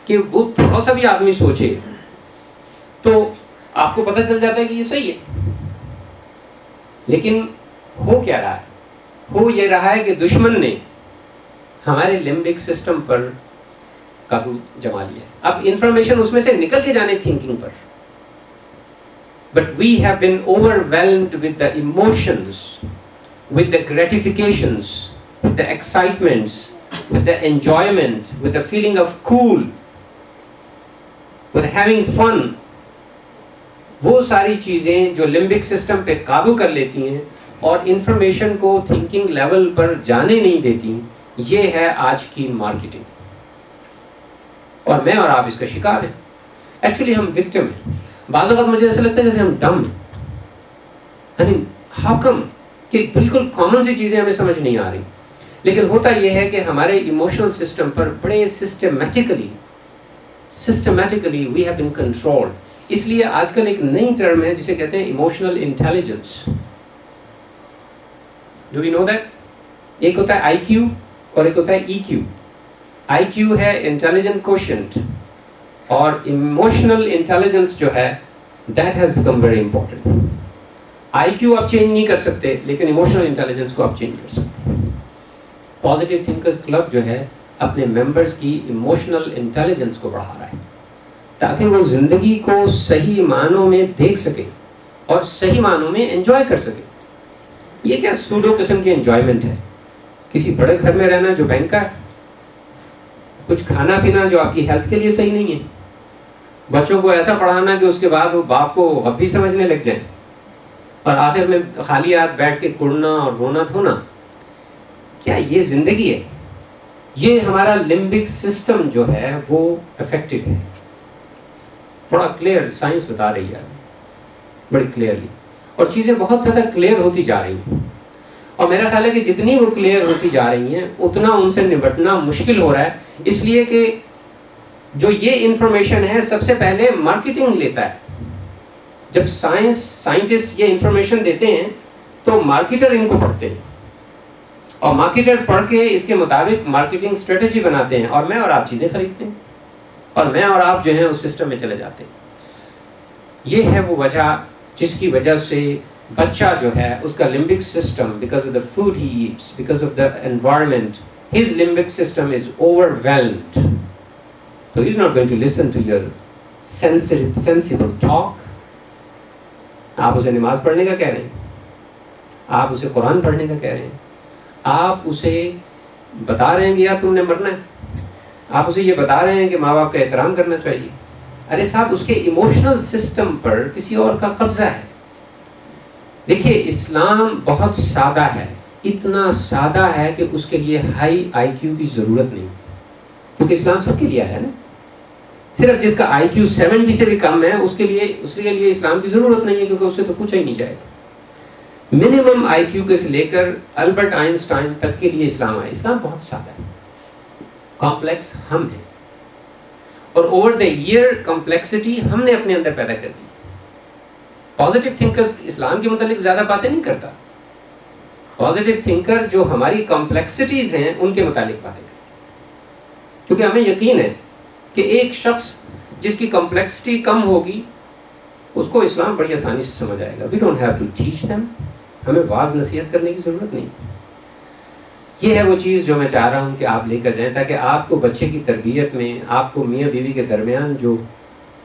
کہ وہ تھوڑا سا بھی آدمی سوچے تو آپ کو پتہ چل جاتا ہے کہ یہ صحیح ہے، لیکن ہو کیا رہا ہے؟ ہو یہ رہا ہے کہ دشمن نے ہمارے لمبک سسٹم پر قابو جما لیا ہے۔ اب انفارمیشن اس میں سے نکل کے جانے تھنکنگ پر، but we have been overwhelmed with the emotions, with the gratifications, with the excitements, with the enjoyment, with the feeling of cool, with having fun۔ وہ ساری چیزیں جو لمبک سسٹم پہ قابو کر لیتی ہیں اور انفارمیشن کو تھنکنگ لیول پر جانے نہیں دیتی، یہ ہے آج کی مارکیٹنگ، اور میں اور آپ اس کا شکار ہیں۔ ایکچولی ہم وکٹم ہیں۔ بعض اوقات مجھے ایسا لگتا ہے جیسے ہم ڈم ہیں، ہاؤ کم کہ بالکل کامن سی چیزیں ہمیں سمجھ نہیں آ رہی، لیکن ہوتا یہ ہے کہ ہمارے ایموشنل سسٹم پر بڑے systematically we have been controlled. اس لیے آج کل ایک نئی ٹرم ہے جسے کہتے ہیں emotional intelligence. Do we know that? ایک ہوتا ہے آئی کیو اور ایک ہوتا ہے ای کیو۔ آئی کیو ہے انٹیلیجنٹ کوشنٹ، اور ایموشنل انٹیلیجنس جو ہے that has become very important. I Q آپ چینج نہیں کر سکتے، لیکن ایموشنل انٹیلیجنس کو آپ چینج کر سکتے ہیں۔ پازیٹیو تھنکرز کلب جو ہے اپنے ممبرز کی ایموشنل انٹیلیجنس کو بڑھا رہا ہے تاکہ وہ زندگی کو صحیح معنوں میں دیکھ سکے اور صحیح معنوں میں انجوائے کر سکے۔ یہ کیا سوڈو قسم کی انجوائمنٹ ہے؟ کسی بڑے گھر میں رہنا جو بینک کا ہے، کچھ کھانا پینا جو آپ کی ہیلتھ کے لیے صحیح نہیں ہے، بچوں کو ایسا پڑھانا کہ اس کے بعد وہ باپ کو اب بھی سمجھنے لگ جائیں، اور آخر میں خالی ہاتھ بیٹھ کے کڑنا اور رونا دھونا، کیا یہ زندگی ہے؟ یہ ہمارا لمبک سسٹم جو ہے وہ افیکٹڈ ہے۔ بڑا کلیئر سائنس بتا رہی ہے بڑی کلیئرلی، اور چیزیں بہت زیادہ کلیئر ہوتی جا رہی ہیں، اور میرا خیال ہے کہ جتنی وہ کلیئر ہوتی جا رہی ہیں اتنا ان سے نمٹنا مشکل ہو رہا ہے، اس لیے کہ جو یہ انفارمیشن ہے سب سے پہلے مارکیٹنگ لیتا ہے۔ جب سائنٹسٹ یہ انفارمیشن دیتے ہیں تو مارکیٹر ان کو پڑھتے ہیں، اور مارکیٹر پڑھ کے اس کے مطابق مارکیٹنگ اسٹریٹجی بناتے ہیں، اور میں اور آپ چیزیں خریدتے ہیں، اور میں اور آپ جو ہیں اس سسٹم میں چلے جاتے ہیں۔ یہ ہے وہ وجہ جس کی وجہ سے بچہ جو ہے اس کا limbic system, because of the food he eats, because of the environment, his limbic system is overwhelmed, so he's not going to listen to your sensible talk۔ آپ اسے نماز پڑھنے کا کہہ رہے ہیں، آپ اسے قرآن پڑھنے کا کہہ رہے ہیں، آپ اسے بتا رہے ہیں کہ یار تم نے مرنا ہے، آپ اسے یہ بتا رہے ہیں کہ ماں باپ کا احترام کرنا چاہیے۔ ارے صاحب، اس کے ایموشنل سسٹم پر کسی اور کا قبضہ ہے۔ دیکھیے اسلام بہت سادہ ہے، اتنا سادہ ہے کہ اس کے لیے ہائی آئی کیو کی ضرورت نہیں، کیونکہ اسلام سب کے لیے آیا ہے نا۔ صرف جس کا آئی کیو 70 سے بھی کم ہے اس کے لیے اسلام کی ضرورت نہیں ہے، کیونکہ اس سے تو پوچھا ہی نہیں جائے گا۔ منیمم آئی کیو کے سے لے کر البرٹ آئنسٹائن تک کے لیے اسلام آیا۔ اسلام بہت سادہ ہے، کمپلیکس ہم ہیں، اور اوور دا ایئر کمپلیکسٹی ہم نے اپنے اندر پیدا کر دی۔ پازیٹیو تھنکرز اسلام کے متعلق زیادہ باتیں نہیں کرتا، پازیٹیو تھنکر جو ہماری کمپلیکسٹیز ہیں ان کے متعلق باتیں کرتے ہیں، کیونکہ ہمیں یقین ہے کہ ایک شخص جس کی کمپلیکسٹی کم ہوگی اس کو اسلام بڑی آسانی سے سمجھ آئے گا۔ We don't have to teach them, ہمیں واعظ نصیحت کرنے کی ضرورت نہیں۔ یہ ہے وہ چیز جو میں چاہ رہا ہوں کہ آپ لے کر جائیں، تاکہ آپ کو بچے کی تربیت میں، آپ کو میاں بیوی کے درمیان جو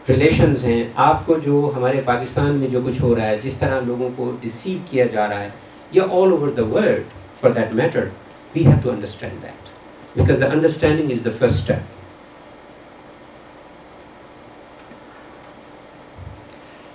ریلیشنز ہیں، آپ کو جو ہمارے پاکستان میں جو کچھ ہو رہا ہے، جس طرح لوگوں کو ڈسیو کیا جا رہا ہے، یا all over the world for that matter, we have to understand that. because the understanding is the first step.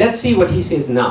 Let's see what he says now.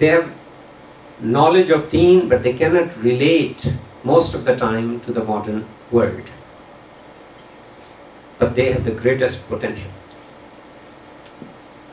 They have knowledge of deen, but they cannot relate most of the time to the modern world. But they have the greatest potential.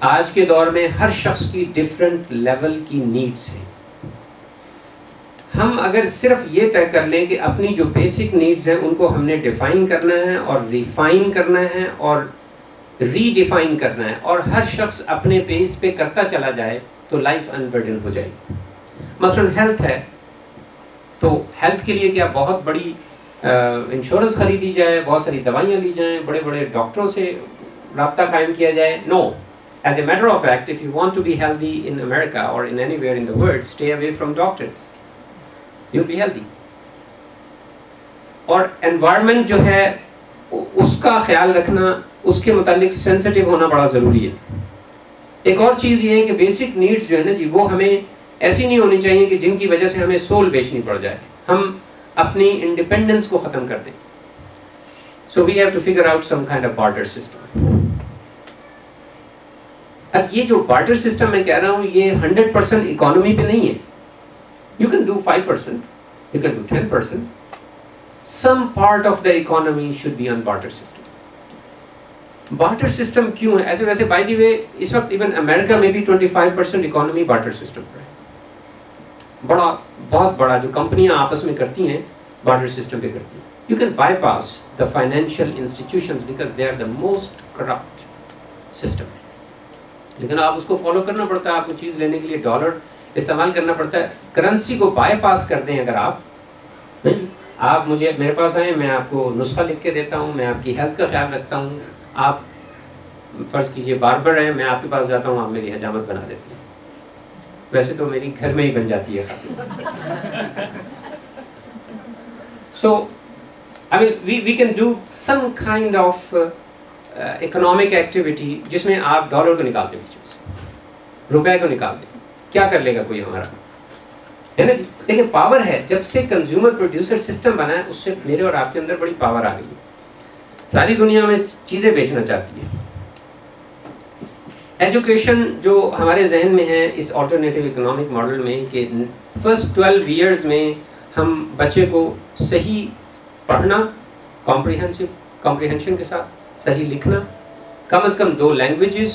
آج کے دور میں ہر شخص کی different level کی needs ہیں. ہم اگر صرف یہ طے کر لیں کہ اپنی جو بیسک نیڈز ہیں ان کو ہم نے ڈیفائن کرنا ہے اور ریفائن کرنا ہے اور ری ڈیفائن کرنا ہے اور ہر شخص اپنے پیس پہ کرتا چلا جائے تو لائف انبرڈن ہو جائے گی. مثلاً ہیلتھ ہے تو ہیلتھ کے لیے کیا بہت بڑی انشورنس خریدی جائے, بہت ساری دوائیاں لی جائیں, بڑے بڑے ڈاکٹروں سے رابطہ قائم کیا جائے؟ نو. As a matter of fact, if you want to be healthy in America or in anywhere in the world, stay away from doctors. You'll be healthy. اور environment جو ہے اس کا خیال رکھنا, اس کے متعلق sensitive ہونا بڑا ضروری ہے. ایک اور چیز یہ ہے کہ بیسک نیڈز جو ہے نا جی وہ ہمیں ایسی نہیں ہونی چاہیے کہ جن کی وجہ سے ہمیں سول بیچنی پڑ جائے, ہم اپنی انڈیپینڈنس کو ختم کر دیں. So we have to figure out some kind of barter system. اب یہ جو بارٹر سسٹم میں کہہ رہا ہوں یہ 100% اکانومی پہ نہیں ہے. You can do 5%, you can do 10%. Some part of the economy should be on barter system. Barter system کیوں ہے ایسے؟ ویسے بائی دی وے اس وقت ایون امریکہ میں بھی 25% اکانومی بارٹر سسٹم پر ہے. بہت بڑا جو کمپنیاں آپس میں کرتی ہیں بارٹر سسٹم پہ کرتی ہیں. You can bypass the financial institutions because they are the most corrupt system. لیکن آپ اس کو فالو کرنا پڑتا ہے, آپ کو چیز لینے کے لیے ڈالر استعمال کرنا پڑتا ہے. کرنسی کو بائی پاس کر دیں اگر آپ مجھے میرے پاس آئیں, میں آپ کو نسخہ لکھ کے دیتا ہوں, میں آپ کی ہیلتھ کا خیال رکھتا ہوں. آپ فرض کیجئے باربر ہیں, میں آپ کے پاس جاتا ہوں, آپ میری حجامت بنا دیتے ہیں. ویسے تو میری گھر میں ہی بن جاتی ہے خاصی. So I mean we can do some kind of economic activity جس میں آپ ڈالر کو نکال دیں, بیچ سے روپے کو نکال دیں. کیا کر لے گا کوئی ہمارا, ہے نا جی. لیکن پاور ہے, جب سے کنزیومر پروڈیوسر سسٹم بنا ہے اس سے میرے اور آپ کے اندر بڑی پاور آ گئی ہے. ساری دنیا میں چیزیں بیچنا چاہتی ہے. ایجوکیشن جو ہمارے ذہن میں ہے اس آلٹرنیٹیو اکنامک ماڈل میں کہ فرسٹ 12 ایئرز میں ہم بچے کو صحیح پڑھنا, کمپریہنشن کے ساتھ صحیح لکھنا, کم از کم 2 لینگویجز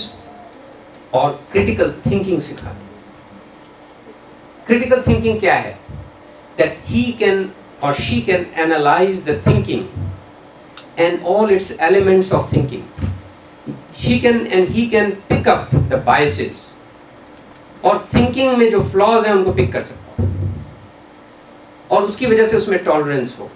اور کریٹیکل تھنکنگ سکھا دیں. کریٹیکل تھنکنگ کیا ہے؟ دیٹ ہی کین اور she can analyse the thinking and all its elements of thinking. She can and he can pick up the biases, اور تھنکنگ میں جو فلاز ہیں ان کو پک کر سکتا ہوں, اور اس کی وجہ سے اس میں ٹالرنس ہو,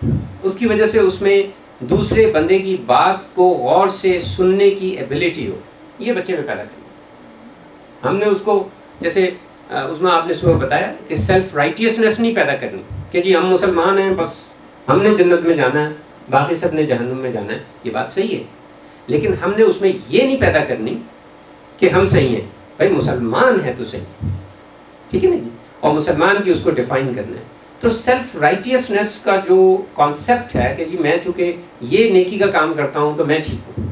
اس کی وجہ سے اس میں دوسرے بندے کی بات کو غور سے سننے کی ایبلٹی ہو. یہ بچے میں پیدا کرنا. ہم نے اس کو جیسے اس میں آپ نے صبح بتایا کہ سیلف رائٹیسنس نہیں پیدا کرنی کہ جی ہم مسلمان ہیں بس ہم نے جنت میں جانا ہے باقی سب نے جہنم میں جانا ہے. یہ بات صحیح ہے, لیکن ہم نے اس میں یہ نہیں پیدا کرنی کہ ہم صحیح ہیں. بھائی مسلمان ہے تو صحیح, ٹھیک ہے نا جی, اور مسلمان کی اس کو ڈیفائن کرنا ہے. تو سیلف رائٹیسنس کا جو کانسیپٹ ہے کہ جی میں چونکہ یہ نیکی کا کام کرتا ہوں تو میں ٹھیک ہوں,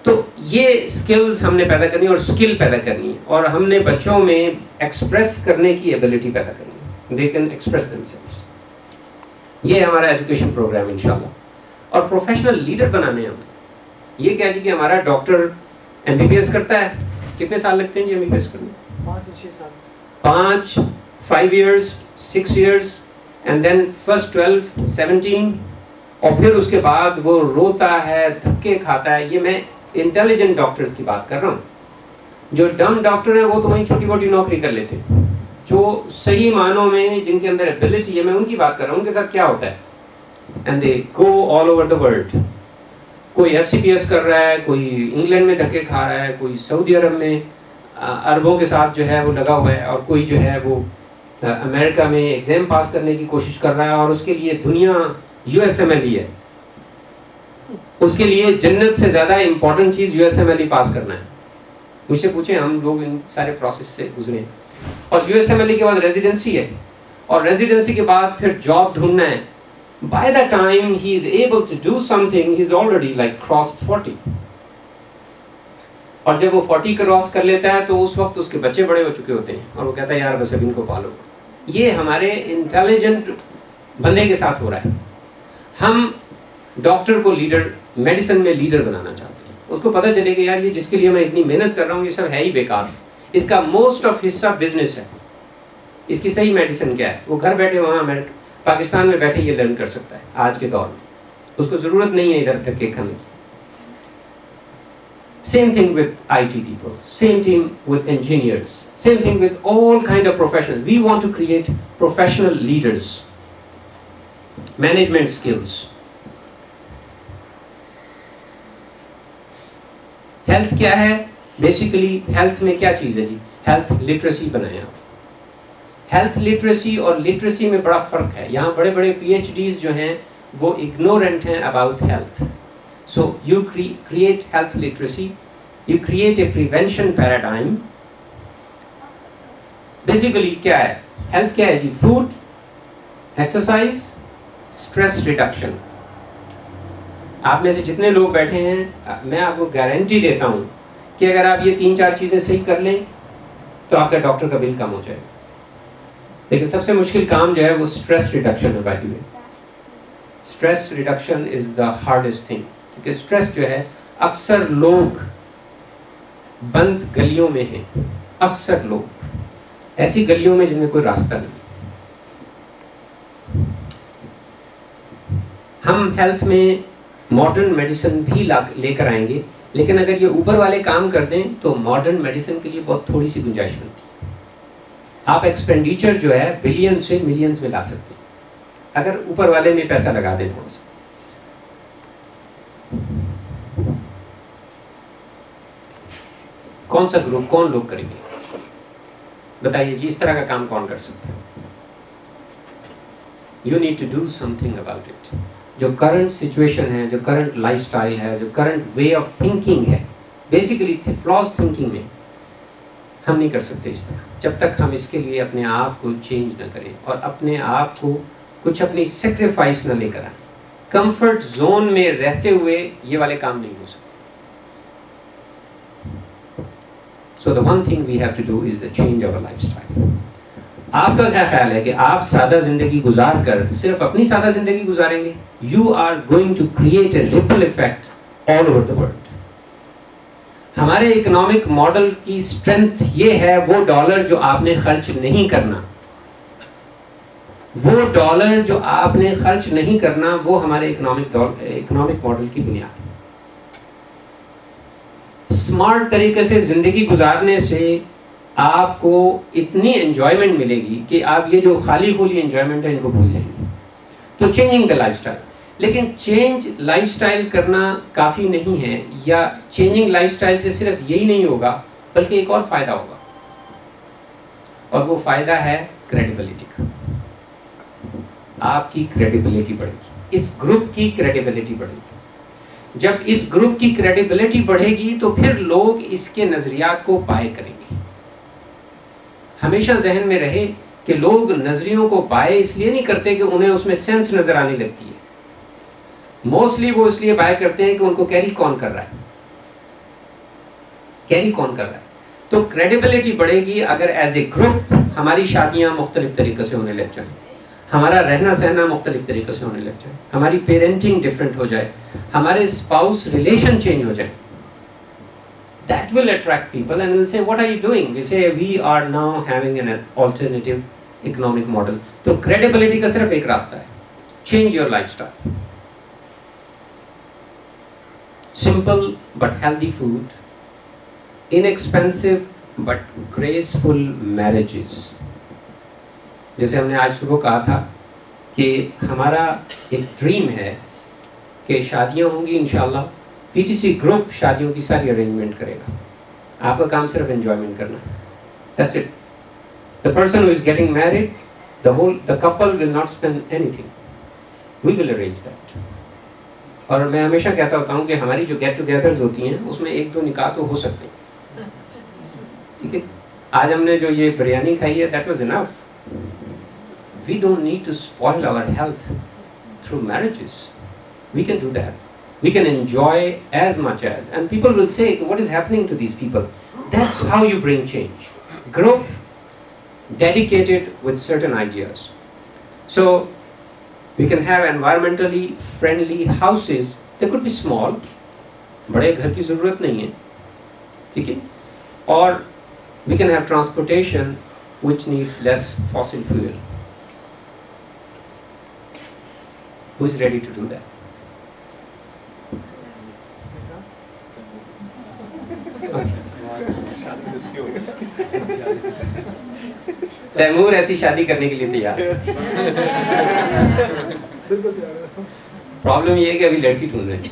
تو یہ سکلز ہم نے پیدا کرنی اور سکل پیدا کرنی ہے, اور ہم نے بچوں میں ایکسپریس کرنے کی ایبلٹی پیدا کرنی ہے. They can express them سیلفز. یہ ہمارا ایجوکیشن پروگرام انشاءاللہ. اور پروفیشنل لیڈر بنانے ہیں ہمیں. یہ کہہ دی کہ ہمارا ڈاکٹر MBBS کرتا ہے, کتنے سال لگتے ہیں جی MBBS کرنے؟ 5 سے 6 سال. 5 years 6 years and then first 12 17, اور پھر اس کے بعد وہ روتا ہے, دھکے کھاتا ہے. یہ میں انٹیلیجنٹ ڈاکٹرز کی بات کر رہا ہوں. جو ڈم ڈاکٹر ہیں وہ تو وہیں چھوٹی موٹی نوکری کر لیتے ہیں. جو صحیح معنوں میں جن کے اندر ایبلٹی ہے میں ان کی بات کر رہا ہوں. ان کے ساتھ کیا ہوتا ہے, and they go all over the world. کوئی FCPS کر رہا ہے, کوئی انگلینڈ میں دھکے کھا رہا ہے, کوئی سعودی عرب میں عربوں کے ساتھ جو ہے وہ لگا ہوا ہے, اور کوئی جو ہے وہ امریکہ میں ایگزام پاس کرنے کی کوشش کر رہا ہے, اور اس کے لیے دنیا USMLE ہے. اس کے لیے جنت سے زیادہ امپورٹنٹ چیز USMLE پاس کرنا ہے. مجھ سے پوچھیں, ہم لوگ ان سارے پروسیس سے گزرے, اور USMLE کے بعد ریزیڈنسی ہے, اور ریزیڈنسی کے بعد پھر جاب ڈھونڈنا ہے. By the time he is able to do something, he is already like crossed 40. اور جب وہ 40 کراس کر لیتا ہے تو اس وقت اس کے بچے بڑے ہو چکے ہوتے ہیں, اور وہ کہتا ہے یار بس اب ان کو پالو. یہ ہمارے انٹیلیجنٹ بندے کے ساتھ ہو رہا ہے. ہم ڈاکٹر کو لیڈر, میڈیسن میں لیڈر بنانا چاہتے ہیں. اس کو پتہ چلے کہ یار یہ جس کے لیے میں اتنی محنت کر رہا ہوں یہ سب ہے ہی بیکار, اس کا موسٹ آف حصہ بزنس ہے, اس کی صحیح میڈیسن کیا ہے, وہ گھر بیٹھے وہاں پاکستان میں بیٹھے یہ لرن کر سکتا ہے آج کے دور میں, اس کو ضرورت نہیں ہے ادھر تک کے کھانے کی. Same thing with IT people, same thing with engineers, same thing with all kind of professionals. We want to create professional leaders, management skills. Health کیا ہے؟ Basically health میں کیا چیز ہے جی؟ Health literacy بنائیں آپ. Health literacy اور literacy میں بڑا فرق ہے. یہاں بڑے بڑے PhDs جو ہیں وہ ignorant ہیں about health. So you create health literacy, you create a prevention paradigm. Basically کیا ہے؟ Health کیا ہے جی؟ Food, exercise, stress reduction. آپ میں سے جتنے لوگ بیٹھے ہیں میں آپ کو گارنٹی دیتا ہوں کہ اگر آپ یہ 3-4 چیزیں صحیح کر لیں تو آپ کا ڈاکٹر کا بل کم ہو جائے گا. لیکن سب سے مشکل کام جو ہے وہ اسٹریس ریڈکشن ہے. By the way stress reduction is the hardest thing, کیونکہ اسٹریس جو ہے اکثر لوگ بند گلیوں میں ہیں, اکثر لوگ ایسی گلیوں میں جن میں کوئی راستہ نہیں. ہم ہیلتھ میں ماڈرن میڈیسن بھی لے کر آئیں گے, لیکن اگر یہ اوپر والے کام کر دیں تو ماڈرن میڈیسن کے لیے بہت تھوڑی سی گنجائش ملتی ہے. آپ ایکسپینڈیچر جو ہے بلین سے ملینز میں لا سکتے ہیں اگر اوپر والے میں پیسہ لگا دیں تھوڑا سا. کون سا گروپ, کون لوگ کریں گے بتائیے جی, اس طرح کا کام کون کر سکتا ہے؟ You need to do something about it. جو کرنٹ سچویشن ہے, جو کرنٹ لائف سٹائل ہے, جو کرنٹ وے آف تھنکنگ ہے, بیسیکلی فلاز تھنکنگ میں ہم نہیں کر سکتے اس طرح جب تک ہم اس کے لیے اپنے آپ کو چینج نہ کریں اور اپنے آپ کو کچھ اپنی سیکریفائس نہ لے کر آئیں. کمفرٹ زون میں رہتے ہوئے یہ والے کام نہیں ہو سکتے. So the one thing we have to do is the change our lifestyle. آپ کا کیا خیال ہے کہ آپ سادہ زندگی گزار کر صرف اپنی سادہ زندگی گزاریں گے؟ You are going to create a ripple effect all over the world. ہمارے اکنامک ماڈل کی اسٹرینتھ یہ ہے, وہ ڈالر جو آپ نے خرچ نہیں کرنا, وہ ڈالر جو آپ نے خرچ نہیں کرنا, وہ ہمارے اکنامک ماڈل کی بنیاد ہے. اسمارٹ طریقے سے زندگی گزارنے سے آپ کو اتنی انجوائمنٹ ملے گی کہ آپ یہ جو خالی خولی انجوائمنٹ ہے ان کو بھول جائیں گے. تو چینجنگ دا لائف اسٹائل. لیکن چینج لائف سٹائل کرنا کافی نہیں ہے, یا چینجنگ لائف سٹائل سے صرف یہی نہیں ہوگا بلکہ ایک اور فائدہ ہوگا, اور وہ فائدہ ہے کریڈیبلٹی کا. آپ کی کریڈیبلٹی بڑھے گی, اس گروپ کی کریڈیبلٹی بڑھے گی. جب اس گروپ کی کریڈیبلٹی بڑھے گی تو پھر لوگ اس کے نظریات کو بائے کریں گے. ہمیشہ ذہن میں رہے کہ لوگ نظریوں کو بائے اس لیے نہیں کرتے کہ انہیں اس میں سینس نظر آنے لگتی ہے, موسٹلی وہ اس لیے بائے کرتے ہیں کہ ان کو کیری کون کر رہا ہے, کیری کون کر رہا ہے. تو کریڈیبلٹی بڑھے گی اگر ایز اے گروپ ہماری شادیاں مختلف طریقے سے ہونے لگ جائیں, ہمارا رہنا سہنا مختلف طریقے سے ہونے لگ جائے, ہماری پیرنٹنگ ڈفرینٹ ہو جائے, ہمارے اسپاؤس ریلیشن چینج ہو جائے. That will attract people and they'll say, what are you doing? We say, we are now having an alternative economic model. تو credibility کا صرف ایک راستہ ہے, change your lifestyle. Simple but healthy food, inexpensive but graceful marriages. جیسے ہم نے آج صبح کہا تھا کہ ہمارا ایک ڈریم ہے کہ شادیاں ہوں گی انشاءاللہ, پی ٹی سی گروپ شادیوں کی ساری ارینجمنٹ کرے گا. آپ کا کام صرف انجوائمنٹ کرنا ہے. That's it. The person who is getting married, the couple will not spend anything. We will arrange that. اور میں ہمیشہ کہتا ہوتا ہوں کہ ہماری جو گیٹ ٹوگیدرز ہوتی ہیں اس میں 1-2 نکاح تو ہو سکتے ہیں. ٹھیک ہے, آج ہم نے جو یہ بریانی کھائی ہے that was enough. We don't need to spoil our health through marriages. We can do that. We can enjoy as much as, and people will say, what is happening to these people? That's how you bring change. Group dedicated with certain ideas. So we can have environmentally friendly houses. They could be small, بڑے گھر کی ضرورت نہیں ہے, ٹھیک ہے. اور we can have transportation which needs less fossil fuel. Who is ready to do that? Taimur ایسی شادی کرنے کے لیے تیار ہے. پرابلم یہ ہے کہ ابھی لڑکی ڈھونڈ رہے ہیں.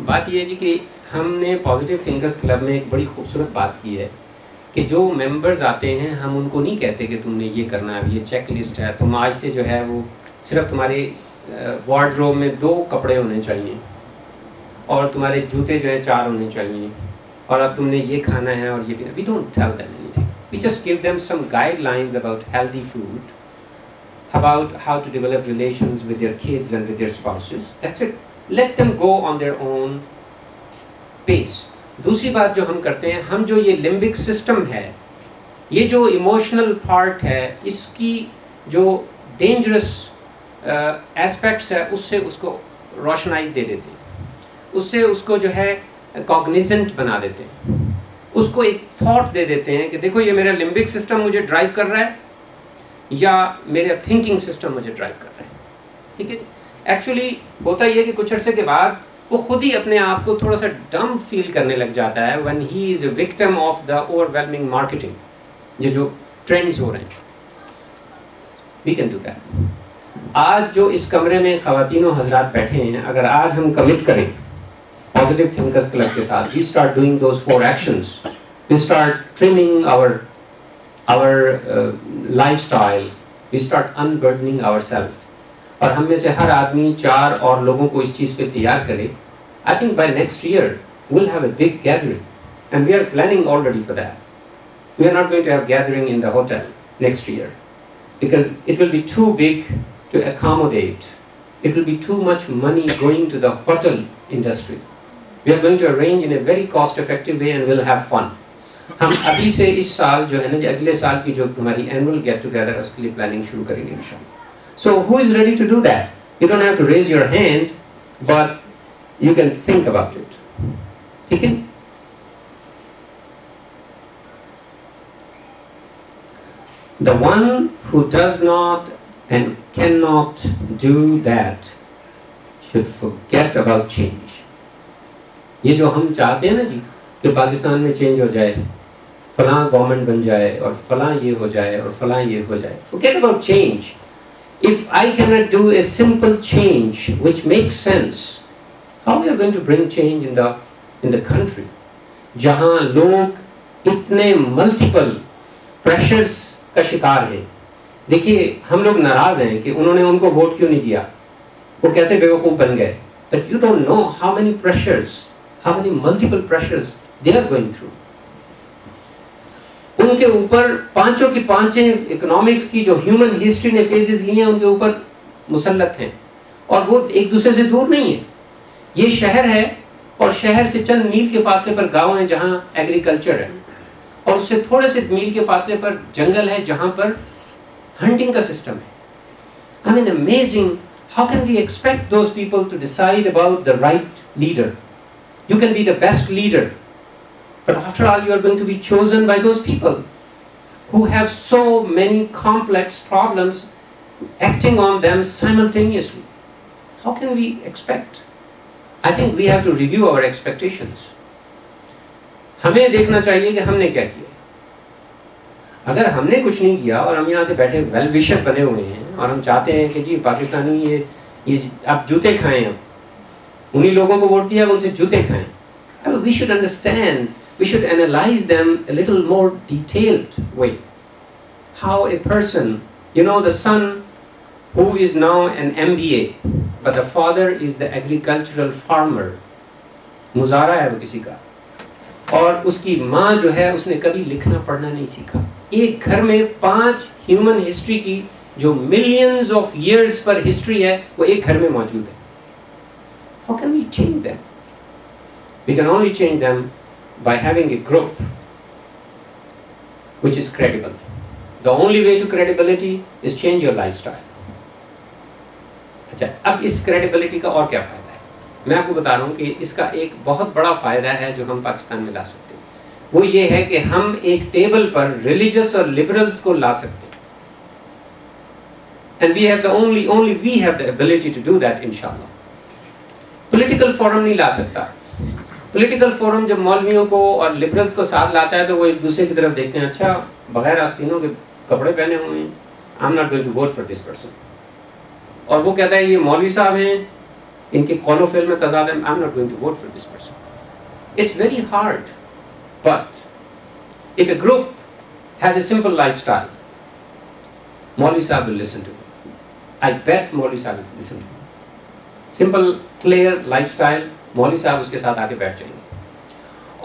بات یہ ہے جی کہ ہم نے پازیٹیو تھنکرز کلب میں ایک بڑی خوبصورت بات کی ہے کہ جو ممبرز آتے ہیں ہم ان کو نہیں کہتے کہ تم نے یہ کرنا ہے, یہ چیک لسٹ ہے, تم آج سے جو ہے وہ صرف تمہارے وارڈروب میں 2 کپڑے ہونے چاہیے اور تمہارے جوتے جو ہیں 4 ہونے چاہیے اور اب تم نے یہ کھانا ہے اور یہ پینا. We don't tell them anything. We just give them some guidelines about healthy food, about how to develop relations with their kids and with their spouses. That's it. Let them go on their own pace. دوسری بات جو ہم کرتے ہیں, ہم جو یہ limbic system ہے, یہ جو ایموشنل پارٹ ہے, اس کی جو ڈینجرس ایسپیکٹس ہے اس سے اس کو روشنائی دے دیتے ہیں, اس سے اس کو جو ہے کاگنیزنٹ بنا دیتے ہیں, اس کو ایک تھاٹ دے دیتے ہیں کہ دیکھو یہ میرا لمبک سسٹم مجھے ڈرائیو کر رہا ہے یا میرا تھنکنگ سسٹم مجھے ڈرائیو کر رہا ہے. ٹھیک ہے. ایکچولی ہوتا یہ ہے کہ کچھ عرصے کے بعد وہ خود ہی اپنے آپ کو تھوڑا سا ڈم فیل کرنے لگ جاتا ہے when he is a victim of the overwhelming marketing. یہ جو ٹرینڈز ہو رہے ہیں, we can do that. آج جو اس کمرے میں خواتین و حضرات بیٹھے ہیں, اگر آج ہم کمٹ کریں پازیٹیو تھنکرز کلب کے ساتھ, we start doing those 4 actions, we start trimming our lifestyle, we start unburdening ourselves, اور ہم میں سے ہر آدمی 4 اور لوگوں کو اس چیز پہ تیار کرے. I think by next year we'll have a big gathering and we are planning already for that. We are not going to have gathering in the hotel next year because it will be too big to accommodate. It will be too much money going to the hotel industry. We are going to arrange in a very cost effective way and we'll have fun. ہم ابھی سے اس سال جو ہے نا جی, اگلے سال کی جو ہماری اینول گیٹ ٹوگیدر اس کے لیے پلاننگ شروع کریں گے انشاءاللہ. So who is ready to do that? You don't have to raise your hand, but you can think about it. ٹھیک ہے. The one who does not and cannot do that should forget about change. یہ جو ہم چاہتے ہیں نا جی کہ پاکستان میں چینج ہو جائے, فلاں گورنمنٹ بن جائے اور فلاں یہ ہو جائے اور فلاں یہ ہو جائے. Forget about change. If I cannot do a simple change which makes sense, how we are going to bring change in the country? جہاں لوگ اتنے ملٹیپل پریشرز کا شکار ہیں. دیکھیے ہم لوگ ناراض ہیں کہ انہوں نے ان کو ووٹ کیوں نہیں دیا, وہ کیسے بیوقوف بن گئے. But you don't know how many pressures, how many multiple pressures they are going through. ان کے اوپر 5 کی 5 اکنامکس کی جو ہیومن ہسٹری نے فیزز لی ہیں ان کے اوپر مسلط ہیں, اور وہ ایک دوسرے سے دور نہیں ہیں. یہ شہر ہے اور شہر سے چند میل کے فاصلے پر گاؤں ہیں جہاں ایگریکلچر ہے, اور اس سے تھوڑے سے میل کے فاصلے پر جنگل ہے جہاں پر ہنٹنگ کا سسٹم ہے. I mean amazing. How can we expect those people to decide about the right leader? You can be the best leader, but after all you are going to be chosen by those people who have so many complex problems acting on them simultaneously. How can we expect? I think we have to review our expectations. ہمیں دیکھنا چاہیے کہ ہم نے کیا کیا. اگر ہم نے کچھ نہیں کیا اور ہم یہاں سے بیٹھے ویل وشر بنے ہوئے ہیں اور ہم چاہتے ہیں کہ جی پاکستانی یہ آپ جوتے کھائیں, اب انہی لوگوں کو ووٹ دیا اب ان سے جوتے کھائیں. We should understand, we should analyze them a little more detailed way. How a person, you know, the son who is now an MBA, but the father is the agricultural farmer. مظاہرہ ہے وہ کسی کا, اور اس کی ماں جو ہے اس نے کبھی لکھنا پڑھنا نہیں سیکھا. ایک گھر میں 5 ہیومن ہسٹری کی جو millions of years per history ہے وہ ایک گھر میں موجود ہے. How can we change them? We can only change them by having a group which is credible. The only way to credibility is change your lifestyle. اچھا، اب اس credibility کا اور کیا فائدہ ہے؟ میں آپ کو بتا رہا ہوں کہ اس کا ایک بہت بڑا فائدہ ہے جو ہم پاکستان میں لا سکتے ہیں، وہ یہ ہے کہ ہم ایک ٹیبل پر ریلیجس اور لبرلز کو لا سکتے ہیں. And we have the only we have the ability to do that inshallah. Political forum نہیں لا سکتا. پولیٹیکل فورم جب مولویوں کو اور لبرلز کو ساتھ لاتا ہے تو وہ ایک دوسرے کی طرف دیکھتے ہیں، اچھا بغیر آستینوں کے کپڑے پہنے ہوئے ہیں، I'm not going to vote for this person. اور وہ کہتا ہے یہ مولوی صاحب ہیں، ان کے قول و فعل میں تضاد ہے، I'm not going to vote for this person. It's very hard. But if a group has a simple lifestyle, مولوی صاحب will listen to it. I bet مولوی صاحب will listen to it. Simple, clear lifestyle, مولوی صاحب اس کے ساتھ آ کے بیٹھ جائیں گے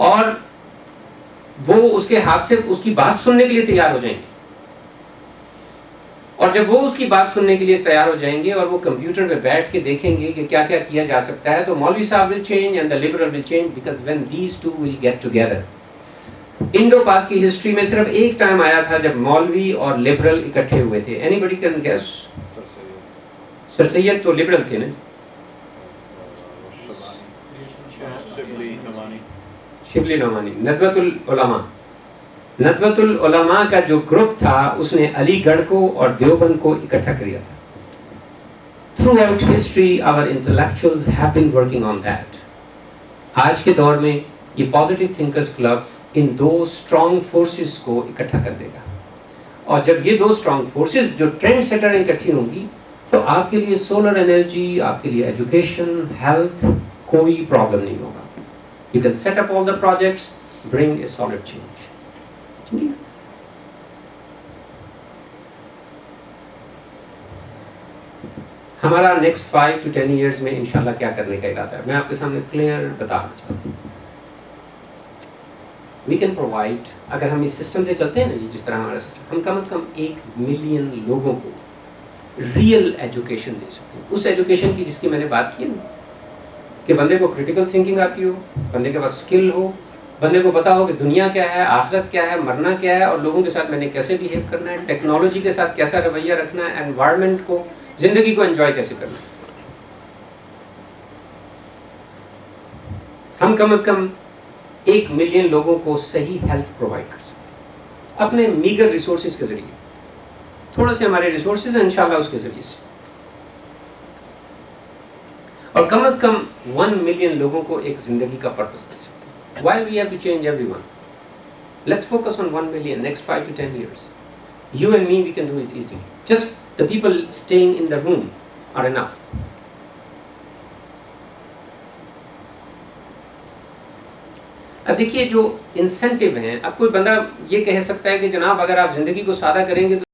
اور وہ اس کے ہاتھ سے اس کی بات سننے کے لیے تیار ہو جائیں گے. اور جب وہ اس کی بات سننے کے لیے تیار ہو جائیں گے اور وہ کمپیوٹر پہ بیٹھ کے دیکھیں گے کہ کیا کیا کیا جا سکتا ہے، تو مولوی صاحب will change and the liberal will change because when these two will get together. Indo Pak کی ہسٹری میں صرف ایک ٹائم آیا تھا جب مولوی اور لبرل اکٹھے ہوئے تھے. Anybody can guess? Sir Syed تو لبرل تھے نا. شبلی نعمانی. ندوۃ العلماء کا جو گروپ تھا اس نے علی گڑھ کو اور دیوبند کو اکٹھا کیا تھا. Through out history our intellectuals have been working on that. آج کے دور میں یہ پازیٹیو تھنکرز کلب ان دو اسٹرانگ فورسز کو اکٹھا کر دے گا، اور جب یہ دو اسٹرانگ فورسز جو ٹرینڈ سیٹر اکٹھی ہوں گی تو آپ کے لیے سولر انرجی، آپ کے لیے ایجوکیشن، ہیلتھ، کوئی پرابلم نہیں ہوگا. You can set up all the projects, bring a solid change. ٹھیک ہے. ہمارا نیکسٹ 5 to 10 ایئرز میں انشاءاللہ کیا کرنے کا ارادہ ہے، میں آپ کے سامنے کلیئر بتانا چاہتا ہوں. وی کین پرووائڈ، اگر ہم اس سسٹم سے چلتے ہیں نا، جس طرح ہمارا سسٹم، ہم کم از کم 1 ملین لوگوں کو ریئل ایجوکیشن دے سکتے ہیں. اس ایجوکیشن کی جس کی میں نے بات کی نا، کہ بندے کو کریٹیکل تھنکنگ آتی ہو، بندے کے پاس اسکل ہو، بندے کو پتا ہو کہ دنیا کیا ہے، آخرت کیا ہے، مرنا کیا ہے، اور لوگوں کے ساتھ میں نے کیسے بیہیو کرنا ہے، ٹیکنالوجی کے ساتھ کیسا رویہ رکھنا ہے، انوائرمنٹ کو، زندگی کو انجوائے کیسے کرنا ہے. ہم کم از کم 1 ملین لوگوں کو صحیح ہیلتھ پرووائڈ کر سکتے ہیں اپنے میگر ریسورسز کے ذریعے. تھوڑے سے ہمارے ریسورسز ہیں انشاءاللہ اس کے ذریعے سے، اور کم از کم 1 ملین لوگوں کو ایک زندگی کا پرپس دے سکتے ہیں. Why we have to change everyone? Let's focus on 1 million next 5 to 10 years. You and me, we can do it easily. Just the people staying in the room are enough. اب دیکھیے جو incentive ہیں، اب کوئی بندہ یہ کہہ سکتا ہے کہ جناب اگر آپ زندگی کو سادہ کریں گے تو